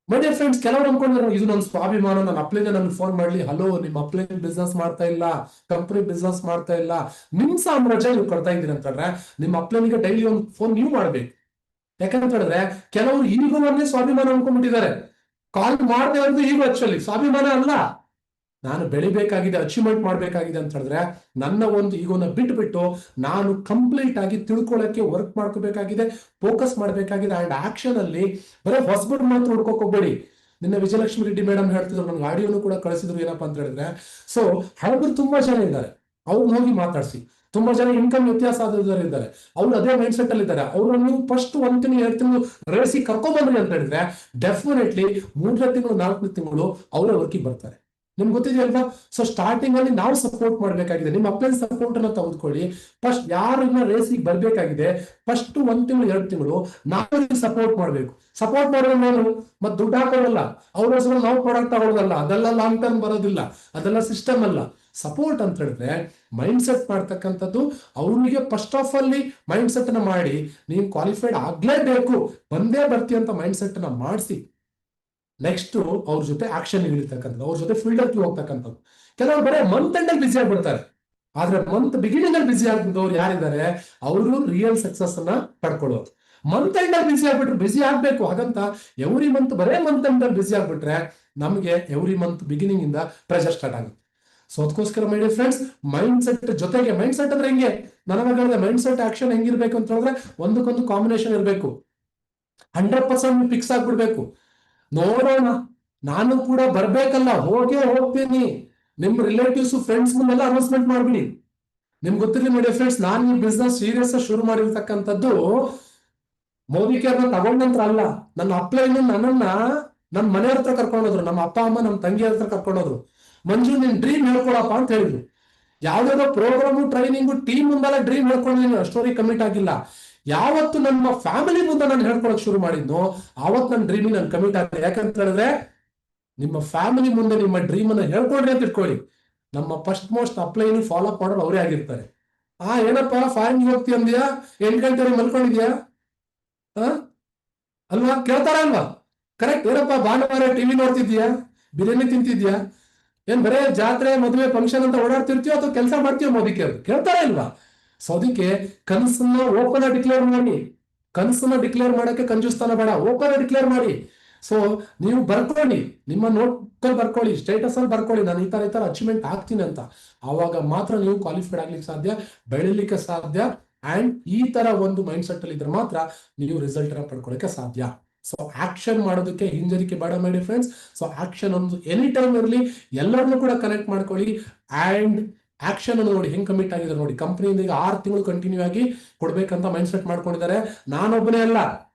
ಮೈ ಡಿಯರ್ ಫ್ರೆಂಡ್ಸ್, ಕೆಲವರು ಅನ್ಕೊಂಡಿರೋ ಇದು ನನ್ನ ಸ್ವಾಭಿಮಾನ, ನನ್ನ ಅಪ್ಲೈನ್ ನನ್ಗೆ ಫೋನ್ ಮಾಡ್ಲಿ, ಹಲೋ ನಿಮ್ಮ ಅಪ್ಲೈನ್ ಬಿಸ್ನೆಸ್ ಮಾಡ್ತಾ ಇಲ್ಲ, ಕಂಪ್ನಿ ಬಿಸ್ನೆಸ್ ಮಾಡ್ತಾ ಇಲ್ಲ, ನಿಮ್ ಸಾಮ್ರಾಜ್ಯ ನೀವು ಕೊಡ್ತಾ ಇದ್ದೀರಿ ಅಂತಂದ್ರೆ ನಿಮ್ಮ ಅಪ್ಲೈನ್ಗೆ ಡೈಲಿ ಒಂದು ಫೋನ್ ನೀವು ಮಾಡ್ಬೇಕು. ಯಾಕಂತ ಹೇಳಿದ್ರೆ ಕೆಲವರು ಈಗೋವನ್ನೇ ಸ್ವಾಭಿಮಾನ ಅನ್ಕೊಂಡ್ಬಿಟ್ಟಿದ್ದಾರೆ. ಕಾಲ್ ಮಾಡದೆ ಅವ್ರದ್ದು ಈಗೋ ಆಕ್ಚುಲಿ ಸ್ವಾಭಿಮಾನ ಅಲ್ಲ. ನಾನು ಬೆಳಿಬೇಕಾಗಿದೆ, ಅಚೀವ್ಮೆಂಟ್ ಮಾಡ್ಬೇಕಾಗಿದೆ ಅಂತ ಹೇಳಿದ್ರೆ ನನ್ನ ಒಂದು ಈಗೋನ ಬಿಟ್ಬಿಟ್ಟು ನಾನು ಕಂಪ್ಲೀಟ್ ಆಗಿ ತಿಳ್ಕೊಳ್ಳಕ್ಕೆ ವರ್ಕ್ ಮಾಡ್ಕೋಬೇಕಾಗಿದೆ, ಫೋಕಸ್ ಮಾಡ್ಬೇಕಾಗಿದೆ. ಅಂಡ್ ಆಕ್ಷನ್ ಅಲ್ಲಿ ಬರೀ ಹೊಸಬಟ್ಟು ಮಾತ್ರ ಹುಡ್ಕೋಕ್ ಹೋಗ್ಬೇಡಿ. ನಿನ್ನ ವಿಜಯಲಕ್ಷ್ಮಿ ರೆಡ್ಡಿ ಮೇಡಮ್ ಹೇಳ್ತಿದ್ರು, ನನ್ಗೆ ಆಡಿಯೋನು ಕೂಡ ಕಳಿಸಿದ್ರು. ಏನಪ್ಪಾ ಅಂತ ಹೇಳಿದ್ರೆ, ಸೊ ಹಳಬರು ತುಂಬಾ ಜನ ಇದ್ದಾರೆ, ಅವ್ರನ್ನ ಹೋಗಿ ಮಾತಾಡಿಸಿ. ತುಂಬಾ ಜನ ಇನ್ಕಮ್ ವ್ಯತ್ಯಾಸ ಇದ್ದಾರೆ, ಅವ್ರು ಅದೇ ಮೈಂಡ್ ಸೆಟ್ ಅಲ್ಲಿ ಇದ್ದಾರೆ. ಅವ್ರನ್ನು ಫಸ್ಟ್ 1 ತಿಂಗಳು 2 ತಿಂಗಳು ರೇಸಿ ಕರ್ಕೊಂಡ್ ಬಂದ್ರಿ ಅಂತ ಹೇಳಿದ್ರೆ ಡೆಫಿನೆಟ್ಲಿ 3 ತಿಂಗಳು 4 ತಿಂಗಳು ಅವರ ವರ್ಕಿಗೆ ಬರ್ತಾರೆ. ನಿಮ್ಗೆ ಗೊತ್ತಿದೆಯಲ್ವಾ? ಸೊ ಸ್ಟಾರ್ಟಿಂಗ್ ಅಲ್ಲಿ ನಾವು ಸಪೋರ್ಟ್ ಮಾಡ್ಬೇಕಾಗಿದೆ. ನಿಮ್ಮ ಅಪ್ಲೈನ್ ಸಪೋರ್ಟ್ ಅನ್ನ ತೆಗೆದುಕೊಳ್ಳಿ. ಫಸ್ಟ್ ಯಾರನ್ನ ರೇಸಿಗೆ ಬರ್ಬೇಕಾಗಿದೆ, ಫಸ್ಟ್ 1 ತಿಂಗಳು 2 ತಿಂಗಳು ನಾವು ಸಪೋರ್ಟ್ ಮಾಡ್ಬೇಕು. ಸಪೋರ್ಟ್ ಮಾಡೋದು ನಾನು ಮತ್ತೆ ದುಡ್ಡು ಹಾಕೋದಲ್ಲ, ಅವ್ರ ಹೆಸರು ನಾವು ಪ್ರಾಡಕ್ಟ್ ತಗೊಳ್ಳೋದಲ್ಲ, ಅದೆಲ್ಲ ಲಾಂಗ್ ಟರ್ಮ್ ಬರೋದಿಲ್ಲ, ಅದೆಲ್ಲ ಸಿಸ್ಟಮ್ ಅಲ್ಲ. ಸಪೋರ್ಟ್ ಅಂತ ಹೇಳಿದ್ರೆ ಮೈಂಡ್ ಸೆಟ್ ಮಾಡ್ತಕ್ಕಂಥದ್ದು. ಅವರಿಗೆ ಫಸ್ಟ್ ಆಫ್ ಅಲ್ಲಿ ಮೈಂಡ್ ಸೆಟ್ ನ ಮಾಡಿ, ನೀವು ಕ್ವಾಲಿಫೈಡ್ ಆಗ್ಲೇಬೇಕು, ಬಂದೇ ಬರ್ತೀವಿ ಅಂತ ಮೈಂಡ್ ಸೆಟ್ ನ ಮಾಡಿಸಿ ನೆಕ್ಸ್ಟ್ ಅವ್ರ ಜೊತೆ ಆಕ್ಷನ್ ಇಳಿತಕ್ಕಂಥದ್ದು, ಅವ್ರ ಜೊತೆ ಫೀಲ್ಡ್ ಅಲ್ಲಿ ಹೋಗ್ತಕ್ಕಂಥದ್ದು. ಕೆಲವರು ಬರೀ ಮಂತ್ ಎಂಡ್ ಅಲ್ಲಿ ಬಿಸಿ ಆಗ್ಬಿಡ್ತಾರೆ. ಆದ್ರೆ ಮಂತ್ ಬಿಗಿನಿಂಗ್ ಅಲ್ಲಿ ಬಿಸಿ ಆಗಿದ್ದವ್ರು ಯಾರಿದ್ದಾರೆ, ಅವರು ರಿಯಲ್ ಸಕ್ಸಸ್ ಅನ್ನ ಪಡ್ಕೊಳ್ಳೋರು. ಮಂತ್ ಎಂಡ್ ಅಲ್ಲಿ ಬಿಸಿ ಆಗ್ಬಿಟ್ರೆ ಬಿಸಿ ಆಗ್ಬೇಕು, ಹಾಗಂತ ಎವ್ರಿ ಮಂತ್ ಬರೇ ಮಂತ್ ಎಂಡ್ ಅಲ್ಲಿ ಬಿಸಿ ಆಗ್ಬಿಟ್ರೆ ನಮ್ಗೆ ಎವ್ರಿ ಮಂತ್ ಬಿಗಿನಿಂಗ್ ಇಂದ ಪ್ರೆಷರ್ ಸ್ಟಾರ್ಟ್ ಆಗುತ್ತೆ. ಸೊ ಅದಕ್ಕೋಸ್ಕರ ಮೈ ಡಿಯರ್ ಫ್ರೆಂಡ್ಸ್, ಮೈಂಡ್ ಸೆಟ್ ಜೊತೆಗೆ, ಮೈಂಡ್ ಸೆಟ್ ಅಂದ್ರೆ ಹೆಂಗೆ, ನನಗೆ ಮೈಂಡ್ ಸೆಟ್ ಆಕ್ಷನ್ ಹೆಂಗಿರ್ಬೇಕು ಅಂತ ಹೇಳಿದ್ರೆ ಒಂದಕ್ಕೊಂದು ಕಾಂಬಿನೇಷನ್ ಇರಬೇಕು. 100% ಫಿಕ್ಸ್ ಆಗ್ಬಿಡ್ಬೇಕು. ನೋಡೋಣ, ನಾನು ಕೂಡ ಬರ್ಬೇಕಲ್ಲ, ಹೋಗ್ತೀನಿ. ನಿಮ್ ರಿಲೇಟಿವ್ಸ್ ಫ್ರೆಂಡ್ಸ್ ಮುಂದೆಲ್ಲ ಅನೌನ್ಸ್ಮೆಂಟ್ ಮಾಡ್ಬಿಡಿ. ನಿಮ್ಗೆ ಗೊತ್ತಿರಲಿ ಮೈ ಡಿಯರ್ ಫ್ರೆಂಡ್ಸ್, ನಾನು ಈ ಬಿಸ್ನೆಸ್ ಸೀರಿಯಸ್ ಶುರು ಮಾಡಿರ್ತಕ್ಕಂಥದ್ದು ಮೋದಿ ಕೇರ್ನ ತಗೊಂಡ ನಂತರ ಅಲ್ಲ. ನನ್ನ ಅಪ್ಲೈನ್ ನನ್ನನ್ನ ನನ್ನ ಮನೆಯವ್ರ ಹತ್ರ ಕರ್ಕೊಂಡೋದ್ರು, ನಮ್ಮ ಅಪ್ಪ ಅಮ್ಮ ನಮ್ಮ ತಂಗಿ ಹತ್ರ ಕರ್ಕೊಂಡೋದ್ರು. ಮಂಜು ನಿನ್ ಡ್ರೀಮ್ ಹೇಳ್ಕೊಳಪ್ಪ ಅಂತ ಹೇಳಿದ್ರು. ಯಾವ್ದಾದ್ರು ಪ್ರೋಗ್ರಾಮು ಟ್ರೈನಿಂಗು ಟೀಮ್ ಮುಂದೆಲ್ಲ ಡ್ರೀಮ್ ಹೇಳ್ಕೊಂಡಿದ್ದೀನಿ, ಸ್ಟೋರಿ ಕಮಿಟ್ ಆಗಿಲ್ಲ. ಯಾವತ್ತು ನಮ್ಮ ಫ್ಯಾಮಿಲಿ ಮುಂದೆ ನಾನು ಹೇಳ್ಕೊಳಕ್ ಶುರು ಮಾಡಿದ್ನೋ ಆವತ್ತು ನನ್ನ ಡ್ರೀಮಿಗೆ ನಾನು ಕಮಿಟ್ ಆಗಿದೆ. ಯಾಕಂತ ಹೇಳಿದ್ರೆ ನಿಮ್ಮ ಫ್ಯಾಮಿಲಿ ಮುಂದೆ ನಿಮ್ಮ ಡ್ರೀಮ್ ಅನ್ನ ಹೇಳ್ಕೊಡ್ರಿ ಅಂತ ಇಟ್ಕೊಳ್ಳಿ. ನಮ್ಮ ಫಸ್ಟ್ ಮೋಸ್ಟ್ ಅಪ್ಲೈನ್ ಫಾಲೋ ಅಪ್ ಮಾಡೋರು ಅವರೇ ಆಗಿರ್ತಾರೆ. ಏನಪ್ಪಾ ಫಾರಿನ್ ಹೋಗ್ತಿ ಅಂದ್ಯಾ, 8 ಗಂಟೆವರೆಗೆ ಮಲ್ಕೊಂಡಿದ್ಯಾ ಅಲ್ವಾ, ಕೇಳ್ತಾರ ಅಲ್ವಾ? ಕರೆಕ್ಟ್. ಏನಪ್ಪಾ ಭಾನುವಾರ ಟಿವಿ ನೋಡ್ತಿದ್ಯಾ, ಬಿರಿಯಾನಿ ತಿಂತಿದ್ಯಾ, ಏನ್ ಬರೇ ಜಾತ್ರೆ ಮದುವೆ ಫಂಕ್ಷನ್ ಅಂತ ಓಡಾಡ್ತಿರ್ತೀಯೋ ಅಥವಾ ಕೆಲಸ ಮಾಡ್ತೀಯೋ, ಮೋದಿಕೆ ಕೇಳ್ತಾರ ಇಲ್ವಾ? ಸೊ ಅದಕ್ಕೆ ಕನಸನ್ನ ಓಪನ್ ಡಿಕ್ಲೇರ್ ಮಾಡಿ. ಕನಸನ್ನ ಡಿಕ್ಲೇರ್ ಮಾಡಕ್ಕೆ ಕಂಜೂಸ್ತಾನ ಬೇಡ, ಓಪನ್ ಡಿಕ್ಲೇರ್ ಮಾಡಿ. ಸೊ ನೀವು ಬರ್ಕೊಳ್ಳಿ, ನಿಮ್ಮ ನೋಟ್ ಬರ್ಕೊಳ್ಳಿ, ಸ್ಟೇಟಸ್ ಅಲ್ಲಿ ಬರ್ಕೊಳ್ಳಿ, ನಾನು ಈ ತರ ಅಚೀವ್ಮೆಂಟ್ ಆಗ್ತೀನಿ ಅಂತ. ಆವಾಗ ಮಾತ್ರ ನೀವು ಕ್ವಾಲಿಫೈಡ್ ಆಗ್ಲಿಕ್ಕೆ ಸಾಧ್ಯ, ಬೆಳಿಲಿಕ್ಕೆ ಸಾಧ್ಯ. ಅಂಡ್ ಈ ತರ ಒಂದು ಮೈಂಡ್ ಸೆಟ್ ಅಲ್ಲಿ ಇದ್ರೆ ಮಾತ್ರ ನೀವು ರಿಸಲ್ಟ್ ಅನ್ನ ಪಡ್ಕೊಳ್ಳಕ್ಕೆ ಸಾಧ್ಯ. ಸೊ ಆಕ್ಷನ್ ಮಾಡೋದಕ್ಕೆ ಹಿಂಜರಿಕೆ ಬೇಡ ಮೈ ಡಿಯರ್ ಫ್ರೆಂಡ್ಸ್. ಸೊ ಆಕ್ಷನ್ ಒಂದು ಎನಿ ಟೈಮ್ ಇರಲಿ, ಎಲ್ಲರನ್ನೂ ಕೂಡ ಕನೆಕ್ಟ್ ಮಾಡ್ಕೊಳ್ಳಿ. ಅಂಡ್ ಆಕ್ಷನ್ ಅನ್ನು ನೋಡಿ ಹೆಂಗ್ ಕಮಿಟ್ ಆಗಿದ್ದಾರೆ ನೋಡಿ. ಕಂಪನಿಯಿಂದ ಈಗ 6 ತಿಂಗಳು ಕಂಟಿನ್ಯೂ ಆಗಿ ಕೊಡ್ಬೇಕಂತ ಮೈಂಡ್ ಸೆಟ್ ಮಾಡ್ಕೊಂಡಿದ್ದಾರೆ. ನಾನೊಬ್ಬನೇ ಅಲ್ಲ,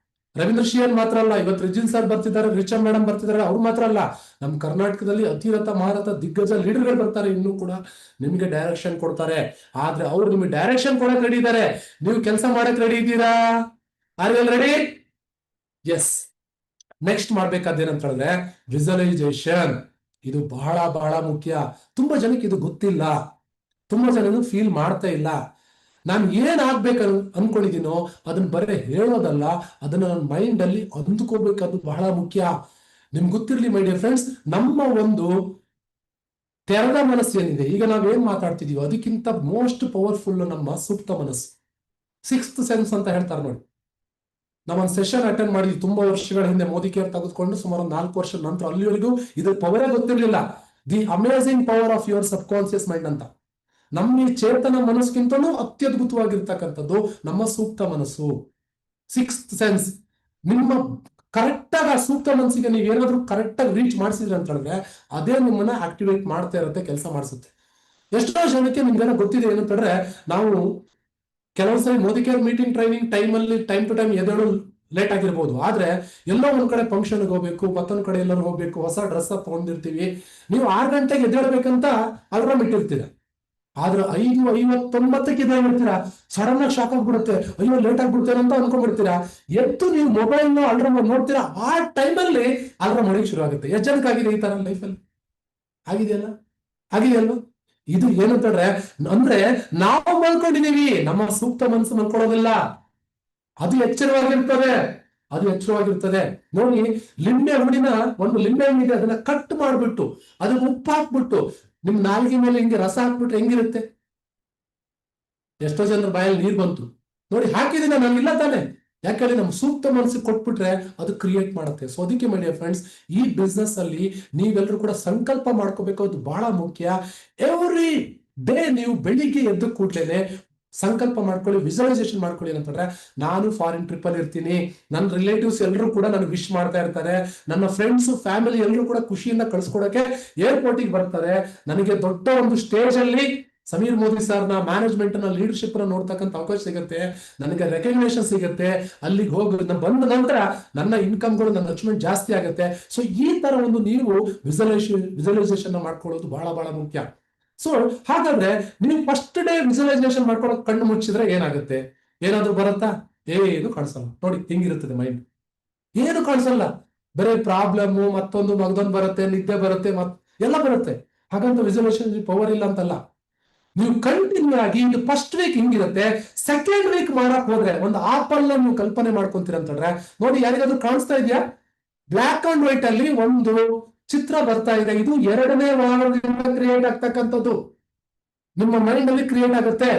ರವೀಂದ್ರ ಶಿಯನ್ ಮಾತ್ರ ಅಲ್ಲ, ಇವತ್ತು ರಿಜಿನ್ ಸರ್ ಬರ್ತಿದ್ದಾರೆ, ರಿಚಾ ಮೇಡಮ್ ಬರ್ತಿದ್ದಾರೆ, ಅವ್ರು ಮಾತ್ರ ಅಲ್ಲ, ನಮ್ಮ ಕರ್ನಾಟಕದಲ್ಲಿ ಅತಿರಥ ಮಹಾರಥ ದಿಗ್ಗಜ ಲೀಡರ್ಗಳು ಬರ್ತಾರೆ, ಇನ್ನೂ ಕೂಡ ನಿಮಗೆ ಡೈರೆಕ್ಷನ್ ಕೊಡ್ತಾರೆ. ಆದ್ರೆ ಅವ್ರು ನಿಮಗೆ ಡೈರೆಕ್ಷನ್ ಕೊಡಕ್ ರೆಡಿ ಇದ್ದಾರೆ, ನೀವು ಕೆಲಸ ಮಾಡಕ್ ರೆಡಿ ಇದ್ದೀರಾ? Are you ready? Yes. Next ಮಾಡ್ಬೇಕಾದೇನಂತ ಹೇಳಿದ್ರೆ ವಿಜುವಲೈಸೇಷನ್. ಇದು ಬಹಳ ಬಹಳ ಮುಖ್ಯ. ತುಂಬಾ ಜನಕ್ಕೆ ಇದು ಗೊತ್ತಿಲ್ಲ, ತುಂಬಾ ಜನ ಫೀಲ್ ಮಾಡ್ತಾ ಇಲ್ಲ. ನಾನು ಏನ್ ಆಗ್ಬೇಕು ಅನ್ಕೊಂಡಿದ್ದೀನೋ ಅದನ್ನ ಬರೀ ಹೇಳೋದಲ್ಲ, ಅದನ್ನ ನನ್ನ ಮೈಂಡ್ ಅಲ್ಲಿ ಅಂದ್ಕೋಬೇಕದು ಬಹಳ ಮುಖ್ಯ. ನಿಮ್ಗೆ ಗೊತ್ತಿರ್ಲಿ ಮೈ ಡಿಯರ್ ಫ್ರೆಂಡ್ಸ್, ನಮ್ಮ ಒಂದು ತೆರೆದ ಮನಸ್ಸು ಏನಿದೆ, ಈಗ ನಾವೇನ್ ಮಾತಾಡ್ತಿದೀವೋ ಅದಕ್ಕಿಂತ ಮೋಸ್ಟ್ ಪವರ್ಫುಲ್ ನಮ್ಮ ಸುಪ್ತ ಮನಸ್ಸು, 6th ಸೆನ್ಸ್ ಅಂತ ಹೇಳ್ತಾರೆ ನೋಡಿ. ನಾವೊಂದು ಸೆಷನ್ ಅಟೆಂಡ್ ಮಾಡಿದ್ವಿ ತುಂಬಾ ವರ್ಷಗಳ ಹಿಂದೆ, ಮೋದಿ ಕೇರ್ ತೆಗೆದುಕೊಂಡು ಸುಮಾರು 4 ವರ್ಷ ನಂತರ. ಅಲ್ಲಿವರೆಗೂ ಇದ್ರ ಪವರೇ ಗೊತ್ತಿರಲಿಲ್ಲ, the amazing power of your sub conscious mind ಅಂತ. ನಮ್ಮ ಈ ಚೇತನ ಮನಸ್ಸಿಗಿಂತಲೂ ಅತ್ಯದ್ಭುತವಾಗಿರ್ತಕ್ಕಂಥದ್ದು ನಮ್ಮ ಸೂಕ್ತ ಮನಸ್ಸು, ಸಿಕ್ಸ್ತ್ ಸೆನ್ಸ್. ನಿಮ್ಮ ಕರೆಕ್ಟ್ ಆಗಿ ಆ ಸೂಕ್ತ ಮನಸ್ಸಿಗೆ ನೀವು ಏನಾದ್ರೂ ಕರೆಕ್ಟ್ ಆಗಿ ರೀಚ್ ಮಾಡಿಸಿದ್ರಿ ಅಂತ ಹೇಳಿದ್ರೆ ಅದೇ ನಿಮ್ಮನ್ನ ಆಕ್ಟಿವೇಟ್ ಮಾಡ್ತಾ ಇರುತ್ತೆ, ಕೆಲಸ ಮಾಡಿಸುತ್ತೆ. ಎಷ್ಟೋ ಜನಕ್ಕೆ ನಿಮ್ಗೆಲ್ಲ ಗೊತ್ತಿದೆ ಏನಂತಂದ್ರೆ, ನಾವು ಕೆಲವೊಂದ್ಸರಿ ಮೋದಿ ಕೇರ್ ಮೀಟಿಂಗ್ ಟ್ರೈನಿಂಗ್ ಟೈಮಲ್ಲಿ ಟೈಮ್ ಟು ಟೈಮ್ ಎದ್ದೇಳು ಲೇಟ್ ಆಗಿರ್ಬೋದು, ಆದ್ರೆ ಎಲ್ಲೋ ಒಂದ್ ಕಡೆ ಫಂಕ್ಷನ್ಗೆ ಹೋಗ್ಬೇಕು, ಮತ್ತೊಂದ್ ಕಡೆ ಎಲ್ಲರೂ ಹೋಗ್ಬೇಕು, ಹೊಸ ಡ್ರೆಸ್ ತಗೊಂಡಿರ್ತೀವಿ. ನೀವು 6 ಗಂಟೆಗೆ ಎದ್ದೇಳ್ಬೇಕಂತ ಅಲಾರ್ಮ್ ಇಟ್ಟಿರ್ತೀರ, ಆದ್ರೆ 5:59ಕ್ಕೆ ಇರ್ತೀರಾ. ಸಡನ್ ಆಗಿ ಶಾಕ್ ಆಗ್ಬಿಡುತ್ತೆ, ಅಯ್ಯೋ ಲೇಟ್ ಆಗ್ಬಿಡ್ತೇನೆ ಅಂತ ಅನ್ಕೊಂಡ್ಬಿಡ್ತೀರಾ. ಎದ್ದು ನೀವು ಮೊಬೈಲ್ ಅಲಾರ್ಮ್ ನೋಡ್ತೀರಾ, ಆ ಟೈಮಲ್ಲಿ ಅಲಾರ್ಮ್ ಹೊಡಿಕ್ ಶುರು ಆಗುತ್ತೆ. ಎಷ್ಟು ಜನಕ್ಕಾಗಿದೆ ಈ ತರ ಲೈಫಲ್ಲಿ? ಆಗಿದೆಯಲ್ವ? ಇದು ಏನಂತಂದ್ರೆ, ಅಂದ್ರೆ ನಾವು ಮಲ್ಕೊಂಡಿದೀವಿ, ನಮ್ಮ ಸೂಕ್ತ ಮನಸ್ಸು ಮಲ್ಕೊಳ್ಳೋದಿಲ್ಲ. ಅದು ಎಚ್ಚರವಾಗಿರ್ತದೆ. ನೋಡಿ, ಲಿಂಬೆ ಹಣ್ಣಿನ ಒಂದು ಲಿಂಬೆ ಹಣ್ಣಿಗೆ ಅದನ್ನ ಕಟ್ ಮಾಡ್ಬಿಟ್ಟು ಅದಕ್ಕೆ ಉಪ್ಪು ಹಾಕ್ಬಿಟ್ಟು ನಿಮ್ ನಾಲ್ಗೆ ಮೇಲೆ ಹಿಂಗೆ ರಸ ಹಾಕ್ಬಿಟ್ರೆ ಹೆಂಗಿರುತ್ತೆ? ಎಷ್ಟೋ ಜನರ ಬಾಯಲ್ಲಿ ನೀರು ಬಂತು ನೋಡಿ. ಹಾಕಿದಿನ ನಾನು ಇಲ್ಲ ತಾನೆ, ಯಾಕಂದ್ರೆ ನಮ್ಮ ಸೂಕ್ತ ಮನಸ್ಸಿಗೆ ಕೊಟ್ಬಿಟ್ರೆ ಅದು ಕ್ರಿಯೇಟ್ ಮಾಡುತ್ತೆ. ಸೊ ಅದಕ್ಕೆ ಮೈ ಡಿಯರ್ ಫ್ರೆಂಡ್ಸ್, ಈ ಬಿಸ್ನೆಸ್ ಅಲ್ಲಿ ನೀವೆಲ್ಲರೂ ಕೂಡ ಸಂಕಲ್ಪ ಮಾಡ್ಕೋಬೇಕು, ಅದು ಬಹಳ ಮುಖ್ಯ. ಎವ್ರಿ ಡೇ ನೀವು ಬೆಳಿಗ್ಗೆ ಎದ್ದು ಕೂಡ್ಲೇನೆ ಸಂಕಲ್ಪ ಮಾಡ್ಕೊಳ್ಳಿ, ವಿಜುವಲೈಸೇಷನ್ ಮಾಡ್ಕೊಳ್ಳಿ. ಏನಂತಂದ್ರೆ, ನಾನು ಫಾರಿನ್ ಟ್ರಿಪ್ ಅಲ್ಲಿ ಇರ್ತೀನಿ, ನನ್ನ ರಿಲೇಟಿವ್ಸ್ ಎಲ್ಲರೂ ಕೂಡ ನನಗೆ ವಿಶ್ ಮಾಡ್ತಾ ಇರ್ತಾರೆ, ನನ್ನ ಫ್ರೆಂಡ್ಸ್ ಫ್ಯಾಮಿಲಿ ಎಲ್ಲರೂ ಕೂಡ ಖುಷಿಯಿಂದ ಕಳ್ಸ್ಕೊಡಕ್ಕೆ ಏರ್ಪೋರ್ಟಿಗೆ ಬರ್ತಾರೆ, ನನಗೆ ದೊಡ್ಡ ಒಂದು ಸ್ಟೇಜ್ ಅಲ್ಲಿ ಸಮೀರ್ ಮೋದಿ ಸರ್ನ ಮ್ಯಾನೇಜ್ಮೆಂಟ್ ನ ಲೀಡರ್ಶಿಪ್ ನ ನೋಡ್ತಕ್ಕಂಥ ಅವಕಾಶ ಸಿಗುತ್ತೆ, ನನಗೆ ರೆಕಗ್ನೇಷನ್ ಸಿಗುತ್ತೆ. ಅಲ್ಲಿಗೆ ಹೋಗಿ ಬಂದ ನಂತರ ನನ್ನ ಇನ್ಕಮ್ಗಳು, ನನ್ನ ಅಚೀವ್ಮೆಂಟ್ ಜಾಸ್ತಿ ಆಗುತ್ತೆ. ಸೊ ಈ ತರ ಒಂದು ನೀವು ವಿಜುವಲೈಸೇಷನ್ ಮಾಡ್ಕೊಳ್ಳೋದು ಬಹಳ ಬಹಳ ಮುಖ್ಯ. ಸೊ ಹಾಗಾದ್ರೆ ನೀವು ಫಸ್ಟ್ ಡೇ ವಿಜುವಲೈಸೇಷನ್ ಮಾಡ್ಕೊಳ್ಳೋಕೆ ಕಣ್ಣು ಮುಚ್ಚಿದ್ರೆ ಏನಾಗುತ್ತೆ? ಏನಾದ್ರೂ ಬರುತ್ತಾ? ಏನು ಕಾಣಿಸಲ್ಲ. ನೋಡಿ ಹೆಂಗಿರುತ್ತದೆ ಮೈಂಡ್, ಏನು ಕಾಣಿಸಲ್ಲ, ಬರೀ ಪ್ರಾಬ್ಲಮ್, ಮತ್ತೊಂದು ಮಗದೊಂದು ಬರುತ್ತೆ, ನಿದ್ದೆ ಬರುತ್ತೆ, ಎಲ್ಲ ಬರುತ್ತೆ. ಹಾಗಂತ ವಿಜುವಲೈಸೇಷನ್ ಪವರ್ ಇಲ್ಲ ಅಂತಲ್ಲ. ನೀವು ಕಂಟಿನ್ಯೂ ಆಗಿ ಇದು ಫಸ್ಟ್ ವೀಕ್ ಹಿಂಗಿರುತ್ತೆ, ಸೆಕೆಂಡ್ ವೀಕ್ ಮಾಡಕ್ ಹೋದ್ರೆ ಒಂದು ಆಪಲ್ ನೀವು ಕಲ್ಪನೆ ಮಾಡ್ಕೊಂತೀರ ಅಂತಂದ್ರೆ, ನೋಡಿ ಯಾರಿಗಾದ್ರೂ ಕಾಣಿಸ್ತಾ ಇದೆಯಾ? ಬ್ಲಾಕ್ ಅಂಡ್ ವೈಟ್ ಅಲ್ಲಿ ಒಂದು ಚಿತ್ರ ಬರ್ತಾ ಇದೆ. ಇದು 2ನೇ ವಾರದಿಂದ ಕ್ರಿಯೇಟ್ ಆಗ್ತಕ್ಕಂಥದ್ದು, ನಿಮ್ಮ ಮೈಂಡ್ ಅಲ್ಲಿ ಕ್ರಿಯೇಟ್ ಆಗುತ್ತೆ.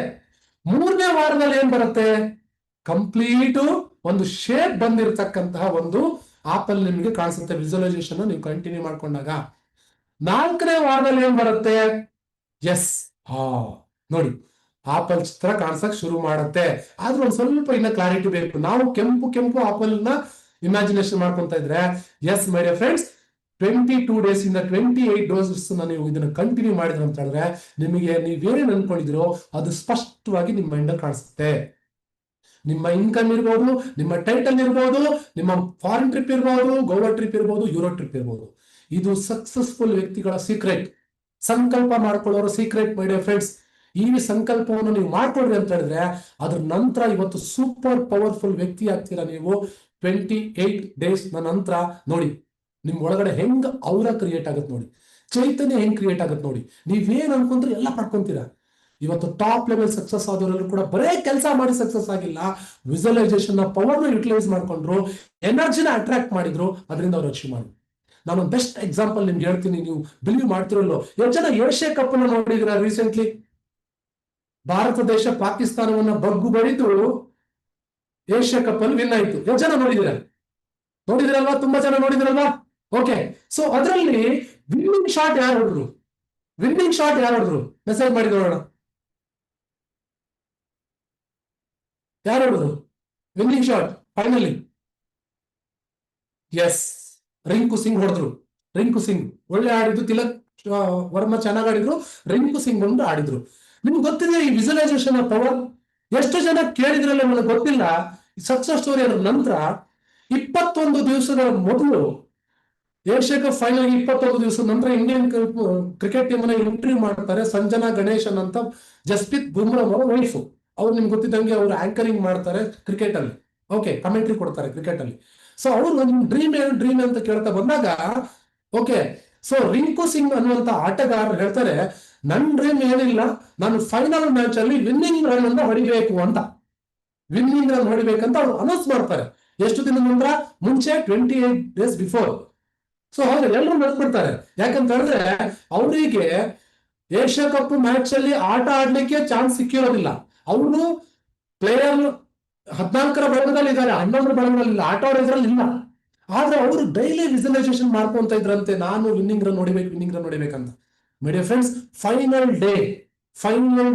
3ನೇ ವಾರದಲ್ಲಿ ಏನ್ ಬರುತ್ತೆ? ಕಂಪ್ಲೀಟ್ ಒಂದು ಶೇಪ್ ಬಂದಿರತಕ್ಕಂತಹ ಒಂದು ಆಪಲ್ ನಿಮ್ಗೆ ಕಾಣಿಸುತ್ತೆ, ವಿಜುವಲೈಸೇಷನ್ ನೀವು ಕಂಟಿನ್ಯೂ ಮಾಡ್ಕೊಂಡಾಗ. 4ನೇ ವಾರದಲ್ಲಿ ಏನ್ ಬರುತ್ತೆ? ಎಸ್, ನೋಡಿ ಆಪಲ್ ಚಿತ್ರ ಕಾಣಿಸಕ್ ಶುರು ಮಾಡುತ್ತೆ. ಆದ್ರೂ ಒಂದ್ ಸ್ವಲ್ಪ ಇನ್ನ ಕ್ಲಾರಿಟಿ ಬೇಕು. ನಾವು ಕೆಂಪು ಆಪಲ್ ನ ಇಮ್ಯಾಜಿನೇಷನ್ ಮಾಡ್ಕೊಂತ ಇದ್ರೆ, yes my dear friends, 22 days ಇಂದ 28 ಡೋಸಸ್ ನೀವು ಇದನ್ನ ಕಂಟಿನ್ಯೂ ಮಾಡಿದ್ರೆ ಅಂತ ಹೇಳಿದ್ರೆ, ನಿಮಗೆ ನೀವೇನೇನು ಅನ್ಕೊಂಡಿದಿರೋ ಅದು ಸ್ಪಷ್ಟವಾಗಿ ನಿಮ್ಮ ಮೈಂಡ್ ಕಾಣಿಸುತ್ತೆ. ನಿಮ್ಮ ಇನ್ಕಮ್ ಇರ್ಬೋದು, ನಿಮ್ಮ ಟೈಟಲ್ ಇರ್ಬೋದು, ನಿಮ್ಮ ಫಾರಿನ್ ಟ್ರಿಪ್ ಇರ್ಬೋದು, ಗೋವಾ ಟ್ರಿಪ್ ಇರ್ಬೋದು, ಯುರೋಪ್ ಟ್ರಿಪ್ ಇರ್ಬೋದು. ಇದು ಸಕ್ಸಸ್ಫುಲ್ ವ್ಯಕ್ತಿಗಳ ಸೀಕ್ರೆಟ್, ಸಂಕಲ್ಪ ಮಾಡ್ಕೊಳ್ಳೋರ ಸೀಕ್ರೆಟ್ ಮೈ ಡಿಯರ್ ಫ್ರೆಂಡ್ಸ್. ಈ ಸಂಕಲ್ಪವನ್ನು ನೀವು ಮಾಡ್ಕೊಳ್ರಿ ಅಂತ ಹೇಳಿದ್ರೆ, ಅದ್ರ ನಂತರ ಇವತ್ತು ಸೂಪರ್ ಪವರ್ಫುಲ್ ವ್ಯಕ್ತಿ ಆಗ್ತೀರಾ ನೀವು. 28 ಡೇಸ್ ನಂತರ ನೋಡಿ ನಿಮ್ ಒಳಗಡೆ ಹೆಂಗ್ ಔರ ಕ್ರಿಯೇಟ್ ಆಗುತ್ತೆ ನೋಡಿ, ಚೈತನ್ಯ ಹೆಂಗ್ ಕ್ರಿಯೇಟ್ ಆಗುತ್ತೆ ನೋಡಿ. ನೀವೇನ್ ಅನ್ಕೊಂಡ್ರೆ ಎಲ್ಲ ಪಡ್ಕೊಂತೀರಾ. ಇವತ್ತು ಟಾಪ್ ಲೆವೆಲ್ ಸಕ್ಸಸ್ ಆದವರೆಲ್ಲರೂ ಕೂಡ ಬರೇ ಕೆಲಸ ಮಾಡಿ ಸಕ್ಸಸ್ ಆಗಿಲ್ಲ, ವಿಜುವಲೈಸೇಷನ್ ನ ಪವರ್ ಯುಟಿಲೈಸ್ ಮಾಡ್ಕೊಂಡ್ರು, ಎನರ್ಜಿನ ಅಟ್ರಾಕ್ಟ್ ಮಾಡಿದ್ರು, ಅದರಿಂದ ಅವ್ರು ಅಚೀವ್ ಮಾಡಿದ್ರು. ನಾನೊಂದು ಬೆಸ್ಟ್ ಎಕ್ಸಾಂಪಲ್ ನಿಮ್ಗೆ ಹೇಳ್ತೀನಿ, ನೀವು ಬಿಲೀವ್ ಮಾಡ್ತಿರಲ್ಲೋ. ಎಷ್ಟು ಜನ ಏಷ್ಯಾ ಕಪ್ ಅನ್ನು ನೋಡಿದ್ರ? ರೀಸೆಂಟ್ಲಿ ಭಾರತ ದೇಶ ಪಾಕಿಸ್ತಾನವನ್ನ ಬಗ್ಗು ಬಡಿದು ಏಷ್ಯಾ ಕಪ್ ಅಲ್ಲಿ ವಿನ್ ಆಯ್ತು. ಎಷ್ಟು ಜನ ನೋಡಿದಿರಲ್ವಾ? ತುಂಬಾ ಜನ ನೋಡಿದಿರಲ್ವಾ? ಓಕೆ, ಸೊ ಅದರಲ್ಲಿ ವಿನ್ನಿಂಗ್ ಶಾಟ್ ಯಾರು ಹೊಡೆದ್ರು? ಮೆಸೇಜ್ ಮಾಡಿ ನೋಡೋಣ. ಯಾರು ಹೊಡೆದ್ರು winning shot finally? Yes, Rinku Singh ಹೊಡೆದ್ರು. ರಿಂಕು ಸಿಂಗ್ ಒಳ್ಳೆ ಆಡಿದ್ರು, ತಿಲಕ್ ವರ್ಮ ಚೆನ್ನಾಗಿ ಆಡಿದ್ರು, ರಿಂಕು ಸಿಂಗ್ ಬಂದು ಆಡಿದ್ರು. ನಿಮ್ಗೆ ಗೊತ್ತಿದೆ ಈ ವಿಜುವಲೈಸೇಷನ್ ಪವರ್? ಎಷ್ಟು ಜನ ಕೇಳಿದ್ರಲ್ಲ ನನಗೆ ಗೊತ್ತಿಲ್ಲ. ಸಕ್ಸಸ್ ಸ್ಟೋರಿ ಅದ್ರ ನಂತರ 21 ದಿವಸಗಳ ಮೊದಲು ಏಷ್ಯಾ ಕಪ್ ಫೈನಲ್ 21 ದಿವಸದ ನಂತರ ಇಂಡಿಯನ್ ಕ್ರಿಕೆಟ್ ಟೀಮ್ ಅನ್ನ ಇಂಟರ್ವ್ಯೂ ಮಾಡ್ತಾರೆ. ಸಂಜನಾ ಗಣೇಶನ್ ಅಂತ ಜಸ್ಪ್ರೀತ್ ಬುಮ್ರಾ ಅವರ ವೈಫ್. ಅವ್ರು ನಿಮ್ಗೆ ಗೊತ್ತಿದ್ದಂಗೆ ಅವ್ರು ಆಂಕರಿಂಗ್ ಮಾಡ್ತಾರೆ ಕ್ರಿಕೆಟ್ ಅಲ್ಲಿ. ಓಕೆ, ಕಮೆಂಟ್ರಿ ಕೊಡ್ತಾರೆ ಕ್ರಿಕೆಟ್ ಅಲ್ಲಿ. ಸೊ ಅವ್ರು ನಿಮ್ ಡ್ರೀಮ್ ಅಂತ ಕೇಳ್ತಾ ಬಂದಾಗ, ಓಕೆ, ಸೊ ರಿಂಕು ಸಿಂಗ್ ಅನ್ನುವಂತ ಆಟಗಾರರು ಹೇಳ್ತಾರೆ, ನನ್ ಡ್ರೀಮ್ ಏನಿಲ್ಲ, ನಾನು ಫೈನಲ್ ಮ್ಯಾಚ್ ಅಲ್ಲಿ ವಿನ್ನಿಂಗ್ ರನ್ ಅನ್ನ ಹೊಡಿಬೇಕು ಅಂತ, ಅವ್ರು ಅನೌನ್ಸ್ ಮಾಡ್ತಾರೆ. ಎಷ್ಟು ದಿನ ಮುಂಚೆ? 28 ಡೇಸ್ ಬಿಫೋರ್. ಸೊ ಹಾಗೆ ಎಲ್ಲರೂ ನೆನ್ಪಿಡ್ತಾರೆ. ಯಾಕಂತ ಹೇಳಿದ್ರೆ ಅವರಿಗೆ ಏಷ್ಯಾ ಕಪ್ ಮ್ಯಾಚ್ ಅಲ್ಲಿ ಆಟ ಆಡ್ಲಿಕ್ಕೆ ಚಾನ್ಸ್ ಸಿಕ್ಕಿರೋದಿಲ್ಲ. ಅವರು ಪ್ಲೇಯರ್ 14ರ ಬಳಗದಲ್ಲಿ ಇದ್ದಾರೆ, 11ರ ಬಳಗದಲ್ಲಿ ಇಲ್ಲ, ಆಟೋ ಇದ್ರಲ್ಲಿ ಇಲ್ಲ. ಆದ್ರೆ ಅವರು ಡೈಲಿ ವಿಜುವಲೈಸೇಷನ್ ಮಾಡ್ಕೊಂತ ಇದ್ರಂತೆ, ನಾನು ವಿನ್ನಿಂಗ್ ರನ್ ನೋಡಿಬೇಕಂತ. My dear friends, final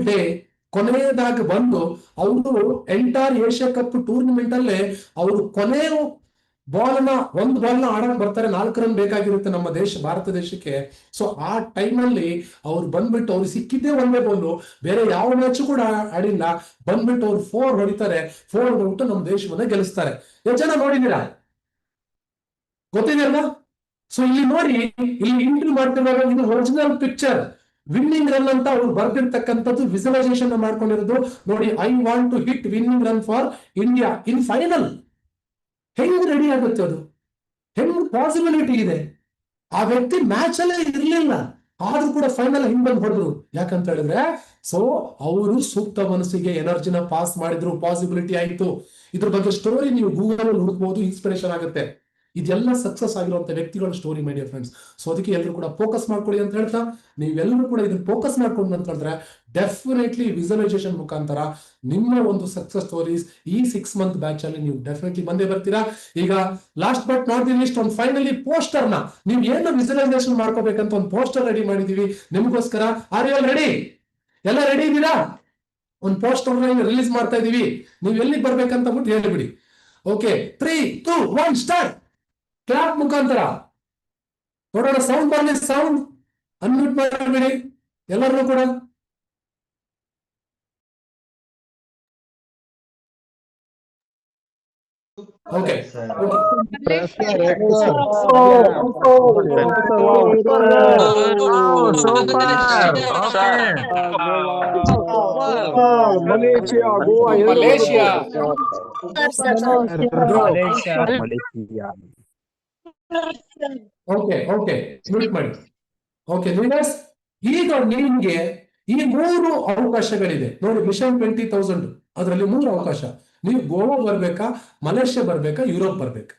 day ಕೊನೆಯದಾಗ ಬಂದು ಅವರು ಎಂಟೈರ್ ಏಷ್ಯಾ ಕಪ್ ಟೂರ್ನಿಮೆಂಟ್ ಅಲ್ಲೇ ಅವರು ಕೊನೆಯ ಒಂದು ಬಾಲ್ನ ಆಡಕ್ ಬರ್ತಾರೆ. 4 ರನ್ ಬೇಕಾಗಿರುತ್ತೆ ನಮ್ಮ ಭಾರತ ದೇಶಕ್ಕೆ. ಸೊ ಆ ಟೈಮಲ್ಲಿ ಅವ್ರು ಬಂದ್ಬಿಟ್ಟು ಅವ್ರು ಸಿಕ್ಕಿದ್ದೇ ಒಂದೇ ಬಾಲು, ಬೇರೆ ಯಾವ ಮ್ಯಾಚ್ ಕೂಡ ಆಡಿಲ್ಲ. ಬಂದ್ಬಿಟ್ಟು ಅವ್ರು 4 ಹೊಡಿತಾರೆ, 4 ಹೊಡಿಬಿಟ್ಟು ನಮ್ಮ ದೇಶವನ್ನ ಗೆಲ್ಲಿಸ್ತಾರೆ. ಎಷ್ಟು ಜನ ನೋಡಿದೀರಾ, ಗೊತ್ತಿದೆಯಲ್ಲ? ಸೊ ಇಲ್ಲಿ ನೋಡಿ, ಇಲ್ಲಿ ಇಂಟ್ರಿ ಮಾಡ್ತಿರುವಾಗ ಇದು ಒರಿಜಿನಲ್ ಪಿಕ್ಚರ್, ವಿನ್ನಿಂಗ್ ರನ್ ಅಂತ ಅವ್ರು ಬರ್ದಿರ್ತಕ್ಕಂಥದ್ದು ವಿಜುವಲೈಸೇಷನ್ ಮಾಡ್ಕೊಂಡಿರೋದು ನೋಡಿ. I want to hit winning run for India in final. ಹೆಂಗ್ ರೆಡಿ ಆಗುತ್ತೆ ಅದು, ಹೆಂಗ್ ಪಾಸಿಬಿಲಿಟಿ ಇದೆ? ಆ ವ್ಯಕ್ತಿ ಮ್ಯಾಚ್ ಅಲ್ಲೇ ಇರ್ಲಿಲ್ಲ, ಆದ್ರೂ ಕೂಡ ಫೈನಲ್ ಹಿಂಗ್ ಬಂದು ಹೊಡೆದ್ರು. ಯಾಕಂತ ಹೇಳಿದ್ರೆ, ಸೊ ಅವರು ಸೂಕ್ತ ಮನಸ್ಸಿಗೆ ಎನರ್ಜಿನ ಪಾಸ್ ಮಾಡಿದ್ರು, ಪಾಸಿಬಿಲಿಟಿ ಆಯ್ತು. ಇದ್ರ ಬಗ್ಗೆ ಸ್ಟೋರಿ ನೀವು ಗೂಗಲ್ ಅಲ್ಲಿ ಹುಡುಕ್ಬಹುದು, ಇನ್ಸ್ಪಿರೇಷನ್ ಆಗುತ್ತೆ. ಇದೆಲ್ಲ ಸಕ್ಸಸ್ ಆಗಿರುವಂತ ವ್ಯಕ್ತಿಗಳ ಸ್ಟೋರಿ ಮೈ ಡಿಯರ್ ಫ್ರೆಂಡ್ಸ್. ಸೊ ಅದಕ್ಕೆ ಎಲ್ಲರೂ ಕೂಡ ಫೋಕಸ್ ಮಾಡ್ಕೊಳ್ಳಿ ಅಂತ ಹೇಳ್ತಾ, ನೀವೆಲ್ಲರೂ ಕೂಡ ಇದನ್ನ ಫೋಕಸ್ ಮಾಡ್ಕೊಂಡು ಅಂತ ಹೇಳಿದ್ರೆ ಡೆಫಿನೆಟ್ಲಿ ವಿಜುವಲೈಸೇಷನ್ ಮುಖಾಂತರ ನಿಮ್ಮ ಒಂದು ಸಕ್ಸಸ್ ಸ್ಟೋರೀಸ್ ಈ 6 ಮಂತ್ ಬ್ಯಾಚ್ ಅಲ್ಲಿ ನೀವು ಡೆಫಿನೆಟ್ಲಿ ಬಂದೇ ಬರ್ತೀರಾ. ಈಗ last but not the list, ಒಂದು ಫೈನಲಿ ಪೋಸ್ಟರ್ ನ ನೀವು ಏನು ವಿಜುವಲೈಸೇಷನ್ ಮಾಡ್ಕೋಬೇಕಂತ ಒಂದು ಪೋಸ್ಟರ್ ರೆಡಿ ಮಾಡಿದೀವಿ ನಿಮಗೋಸ್ಕರ. Are you all ready? ಎಲ್ಲ ರೆಡಿ ಇದ್ದೀರಾ? ಒಂದು ಪೋಸ್ಟರ್ ರಿಲೀಸ್ ಮಾಡ್ತಾ ಇದೀವಿ, ನೀವು ಎಲ್ಲಿಗೆ ಬರ್ಬೇಕಂತ ಬಿಟ್ಟು ಹೇಳಿಬಿಡಿ. Okay, 3, 2, 1 start. ಕ್ಲಾಪ್ ಮುಖಾಂತರ ನೋಡೋಣ, ಸೌಂಡ್ ಬರಲಿ, ಸೌಂಡ್ ಅನ್ಮ್ಯೂಟ್ ಮಾಡಬೇಡಿ ಎಲ್ಲರೂ ಕೂಡ. ಓಕೆ, ಓಕೆ ಮ್ಯೂಟ್ ಮಾಡಿ. ಓಕೆ ಲೀಡರ್ಸ್, ಈಗ ನಿಮ್ಗೆ ಈ 3 ಅವಕಾಶಗಳಿದೆ ನೋಡಿ. ಮಿಷನ್ 20,000 ಅದರಲ್ಲಿ 3 ಅವಕಾಶ. ನೀವು ಗೋವಾ ಬರ್ಬೇಕಾ, ಮಲೇಷ್ಯಾ ಬರ್ಬೇಕಾ, ಯುರೋಪ್ ಬರ್ಬೇಕಾ?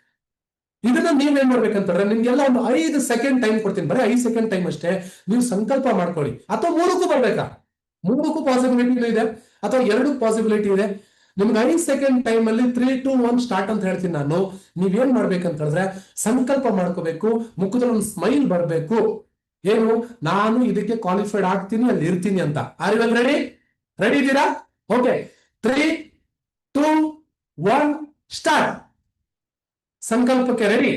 ಇದನ್ನ ನೀವೇನ್ ಮಾಡ್ಬೇಕಂತಂದ್ರೆ, ನಿಮ್ಗೆಲ್ಲ ಒಂದು 5 ಸೆಕೆಂಡ್ ಟೈಮ್ ಕೊಡ್ತೀನಿ, ಬರೀ 5 ಸೆಕೆಂಡ್ ಟೈಮ್ ಅಷ್ಟೇ. ನೀವು ಸಂಕಲ್ಪ ಮಾಡ್ಕೊಳ್ಳಿ. ಅಥವಾ 3ಕ್ಕೂ ಬರ್ಬೇಕಾ, 3ಕ್ಕೂ ಪಾಸಿಬಿಲಿಟಿ ಇದೆ, ಅಥವಾ 2 ಪಾಸಿಬಿಲಿಟಿ ಇದೆ. ನಿಮ್ಗೆ 5 ಸೆಕೆಂಡ್ ಟೈಮ್ ಅಲ್ಲಿ 3, 2, 1 ಸ್ಟಾರ್ಟ್ ಅಂತ ಹೇಳ್ತೀನಿ ನಾನು. ನೀವೇನ್ ಮಾಡ್ಬೇಕಂತ ಹೇಳಿದ್ರೆ ಸಂಕಲ್ಪ ಮಾಡ್ಕೋಬೇಕು, ಮುಖದಲ್ಲಿ ಒಂದು ಸ್ಮೈಲ್ ಬರ್ಬೇಕು. ಏನು, ನಾನು ಇದಕ್ಕೆ ಕ್ವಾಲಿಫೈಡ್ ಆಗ್ತೀನಿ, ಅಲ್ಲಿ ಇರ್ತೀನಿ ಅಂತ. Are you ready? ರೆಡಿ ಇದ್ದೀರಾ? Okay, 3, 2, 1 start. ಸಂಕಲ್ಪಕ್ಕೆ ರೆಡಿ?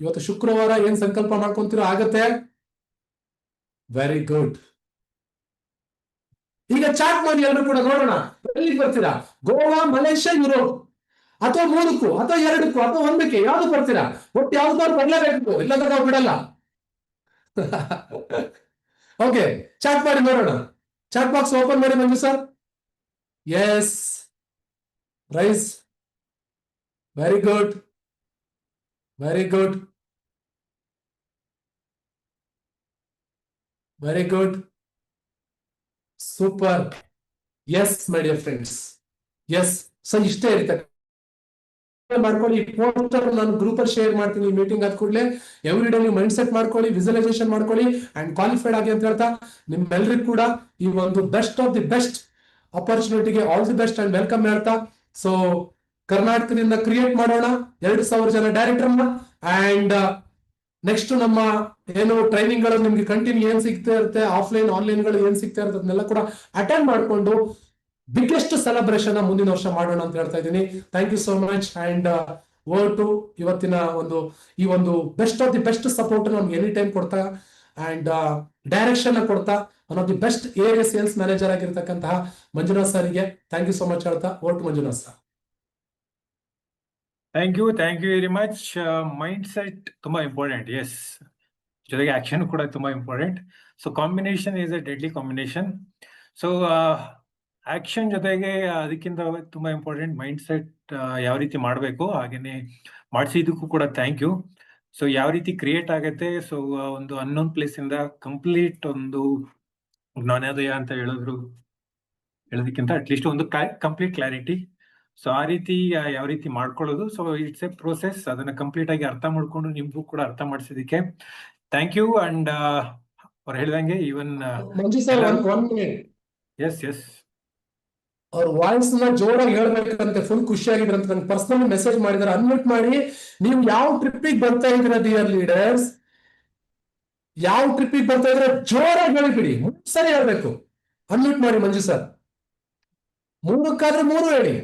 ಇವತ್ತು ಶುಕ್ರವಾರ ಏನ್ ಸಂಕಲ್ಪ ಮಾಡ್ಕೊಂತೀರೋ ಆಗತ್ತೆ. Very good. ಈಗ ಚಾಟ್ ಮಾಡಿ ಎಲ್ಲರೂ ಕೂಡ ನೋಡೋಣ, ಎಲ್ಲಿಗೆ ಬರ್ತೀರಾ? ಗೋವಾ, ಮಲೇಷ್ಯಾ, ಯುರೋಪ್, ಅಥವಾ 3ಕ್ಕೂ, ಅಥವಾ 2ಕ್ಕೂ, ಅಥವಾ 1ಕ್ಕೆ, ಯಾವ್ದು ಬರ್ತೀರಾ? ಒಟ್ಟು ಯಾವ್ದಾದ್ರು ಬರ್ಲೇಬೇಕು, ಇಲ್ಲದ ನಾವು ಬಿಡಲ್ಲ. ಓಕೆ, ಚಾಟ್ ಮಾಡಿ ನೋಡೋಣ. ಚಾಟ್ ಬಾಕ್ಸ್ ಓಪನ್ ಮಾಡಿ Manju sir. Yes, rise. Very good, very good, very good, super. Yes my dear friends, yes. So ಇಷ್ಟೇ ಇರುತ್ತೆ. ಮಾಡ್ಕೊಳ್ಳಿ, ಪೋಸ್ಟರ್ ನಾನು ಗ್ರೂಪ್ ಅಲ್ಲಿ ಶೇರ್ ಮಾಡ್ತೀನಿ ಮೀಟಿಂಗ್ ಆದ ಕೂಡಲೇ. ಎವ್ರಿ ಡೇ ನೀವು ಮೈಂಡ್ ಸೆಟ್ ಮಾಡ್ಕೊಳ್ಳಿ, ವಿಜುವಲೈಸೇಷನ್ ಮಾಡ್ಕೊಳ್ಳಿ ಅಂಡ್ ಕ್ವಾಲಿಫೈಡ್ ಆಗಿ ಅಂತ ಹೇಳ್ತಾ, ನಿಮ್ಮೆಲ್ಲರಿಗೂ ಕೂಡ ಈ ಒಂದು ಬೆಸ್ಟ್ ಆಫ್ ದಿ ಬೆಸ್ಟ್ ಅಪರ್ಚುನಿಟಿಗೆ all the best and welcome ಹೇಳ್ತಾ, ಸೊ ಕರ್ನಾಟಕದಿಂದ ಕ್ರಿಯೇಟ್ ಮಾಡೋಣ 2,000 ಜನ ಡೈರೆಕ್ಟರ್ನ. ಅಂಡ್ ನೆಕ್ಸ್ಟ್ ನಮ್ಮ ಏನು ಟ್ರೈನಿಂಗ್ ಗಳು ನಿಮ್ಗೆ ಕಂಟಿನ್ಯೂ ಏನ್ ಸಿಗ್ತಾ ಇರುತ್ತೆ, ಆಫ್ಲೈನ್ ಆನ್ಲೈನ್ ಗಳು ಏನ್ ಸಿಗ್ತಾ ಇರುತ್ತೆ ಅದನ್ನೆಲ್ಲ ಕೂಡ ಅಟೆಂಡ್ ಮಾಡ್ಕೊಂಡು ಬಿಗ್ಗೆಸ್ಟ್ ಸೆಲೆಬ್ರೇಷನ್ ಮುಂದಿನ ವರ್ಷ ಮಾಡೋಣ ಅಂತ ಹೇಳ್ತಾ ಇದ್ದೀನಿ. Thank you so much. And word to ಇವತ್ತಿನ ಈ ಒಂದು best of the best support ನಮ್ಗೆ ಎನಿ ಟೈಮ್ ಕೊಡ್ತಾ ಅಂಡ್ ಡೈರೆಕ್ಷನ್ ಕೊಡ್ತಾ one of the best area sales manager ಆಗಿರ್ತಕ್ಕಂತಹ ಮಂಜುನಾಥ್ ಸರ್ಗೆ ಥ್ಯಾಂಕ್ ಯು ಸೋ ಮಚ್ ಹೇಳ್ತಾ word to Manjunath sir. Thank you very much. Mindset ತುಂಬಾ ಇಂಪಾರ್ಟೆಂಟ್, ಎಸ್, ಜೊತೆಗೆ ಆಕ್ಷನ್ ಕೂಡ ತುಂಬಾ important. So combination is a deadly combination. So action ಜೊತೆಗೆ ಅದಕ್ಕಿಂತ ತುಂಬಾ ಇಂಪಾರ್ಟೆಂಟ್ ಮೈಂಡ್ ಸೆಟ್ ಯಾವ ರೀತಿ ಮಾಡಬೇಕು, ಹಾಗೇನೆ ಮಾಡಿಸಿದಕ್ಕೂ ಕೂಡ ಥ್ಯಾಂಕ್ ಯು. ಸೊ ಯಾವ ರೀತಿ ಕ್ರಿಯೇಟ್ ಆಗುತ್ತೆ, ಸೊ ಒಂದು ಅನ್ನೋನ್ ಪ್ಲೇಸ್ ಇಂದ ಕಂಪ್ಲೀಟ್ ಒಂದು ಜ್ಞಾನೋದಯ ಅಂತ ಹೇಳೋದಕ್ಕಿಂತ ಅಟ್ಲೀಸ್ಟ್ ಒಂದು ಕಂಪ್ಲೀಟ್ ಕ್ಲಾರಿಟಿ. ಸೊ ಆ ರೀತಿ ಯಾವ ರೀತಿ ಮಾಡ್ಕೊಳ್ಳೋದು, ಸೊ ಇಟ್ಸ್ ಎ ಪ್ರೋಸೆಸ್. ಅದನ್ನ ಕಂಪ್ಲೀಟ್ ಆಗಿ ಅರ್ಥ ಮಾಡ್ಕೊಂಡು ನಿಮ್ಗೂ ಕೂಡ ಅರ್ಥ ಮಾಡಿಸಿದಕ್ಕೆ ಥ್ಯಾಂಕ್ ಯು. ಅಂಡ್ ಅವ್ರು ಹೇಳ್ದಂಗೆ ಈವನ್ ಮಂಜು ಸರ್ ಒನ್ ಮಿನಿಟ್, ಎಸ್ ಅವ್ರ ವಾಯ್ಸ್ ನ ಜೋರಾಗಿ ಹೇಳ್ಬೇಕಂತೆ, ಫುಲ್ ಖುಷಿಯಾಗಿದ್ರೆ ಅಂತ ನಂಗೆ ಪರ್ಸನಲ್ ಮೆಸೇಜ್ ಮಾಡಿದಾರೆ. ಅನ್ಮ್ಯೂಟ್ ಮಾಡಿ. ನೀವು ಯಾವ ಟ್ರಿಪ್ಪಿಗೆ ಬರ್ತಾ ಇದ್ದೀರಾ ಡಿಯರ್ ಲೀಡರ್ಸ್, ಯಾವ ಟ್ರಿಪ್ಪಿಗೆ ಬರ್ತಾ ಇದ್ರೆ ಜೋರಾಗಿ ಹೇಳಿಬಿಡಿ, ಸರಿ ಹೇಳ್ಬೇಕು. ಅನ್ಮ್ಯೂಟ್ ಮಾಡಿ ಮಂಜು ಸರ್, 3 ಹೇಳಿ.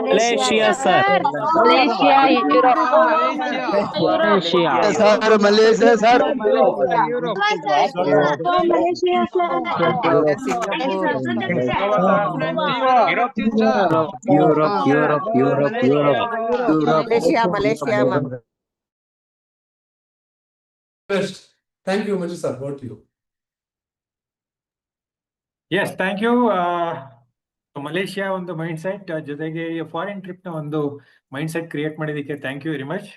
Malaysia sir, sir Malaysia sir, Malaysia thank you Manju sir, got you. Yes thank you. Malaysia ಒಂದು ಮೈಂಡ್ ಸೆಟ್ ಜೊತೆಗೆ ಫಾರಿನ್ ಟ್ರಿಪ್ ನ ಒಂದು ಮೈಂಡ್ ಸೆಟ್ ಕ್ರಿಯೇಟ್ ಮಾಡಿದಕ್ಕೆ thank you very much.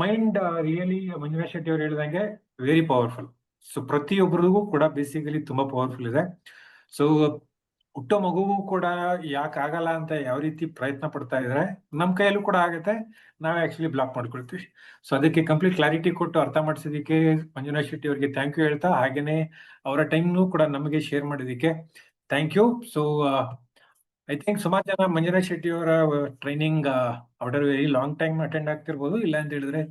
Mind really Manjunath Shetty ಅವರು ಹೇಳಿದಂಗೆ ವೆರಿ ಪವರ್ಫುಲ್. ಸೊ ಪ್ರತಿಯೊಬ್ಬರಿಗೂ ಕೂಡ ಬೇಸಿಕಲಿ ತುಂಬಾ ಪವರ್ಫುಲ್ ಇದೆ. ಸೊ ಹುಟ್ಟೋ ಮಗುವು ಕೂಡ ಯಾಕೆ ಆಗಲ್ಲ ಅಂತ ಯಾವ ರೀತಿ ಪ್ರಯತ್ನ ಪಡ್ತಾ ಇದ್ರೆ ನಮ್ಮ ಕೈಯಲ್ಲೂ ಕೂಡ ಆಗುತ್ತೆ, ನಾವೇ ಆಕ್ಚುಲಿ ಬ್ಲಾಕ್ ಮಾಡ್ಕೊಳ್ತೀವಿ. ಸೊ ಅದಕ್ಕೆ ಕಂಪ್ಲೀಟ್ ಕ್ಲಾರಿಟಿ ಕೊಟ್ಟು ಅರ್ಥ ಮಾಡಿಸಿದಕ್ಕೆ ಮಂಜುನಾಥ್ ಶೆಟ್ಟಿ ಅವರಿಗೆ ಥ್ಯಾಂಕ್ ಯು ಹೇಳ್ತಾ, ಹಾಗೇನೆ ಅವರ ಟೈಮ್ನು ಕೂಡ ನಮಗೆ ಶೇರ್ ಮಾಡಿದಕ್ಕೆ thank you. So I think ಸುಮಾರು ಜನ ಮಂಜುನಾಥ್ ಶೆಟ್ಟಿ ಅವರ training after very long time attend ಆಗ್ತಿರ್ಬೋದು, ಇಲ್ಲ ಅಂತ ಹೇಳಿದ್ರೆ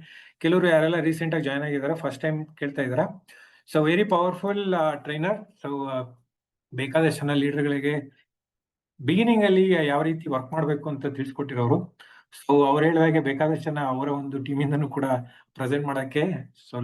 ಕೆಲವರು ಯಾರೆಲ್ಲ ರೀಸೆಂಟ್ ಆಗಿ ಜಾಯ್ನ್ ಆಗಿದ್ದಾರೆ ಫಸ್ಟ್ ಟೈಮ್ ಕೇಳ್ತಾ ಇದ್ದಾರೆ. So very powerful trainer. So ಬೇಕಾದಷ್ಟು ಜನ ಲೀಡರ್ಗಳಿಗೆ ಬಿಗಿನಿಂಗ್ ಅಲ್ಲಿ ಯಾವ ರೀತಿ ವರ್ಕ್ ಮಾಡಬೇಕು ಅಂತ ತಿಳಿಸ್ಕೊಟ್ಟಿರೋರು. ಸೊ ಅವ್ರು ಹೇಳಿದಾಗೆ ಬೇಕಾದಷ್ಟು ಜನ ಅವರ ಒಂದು ಟೀಮಿಂದನೂ ಕೂಡ ಪ್ರೆಸೆಂಟ್ ಮಾಡಕ್ಕೆ ಸೊ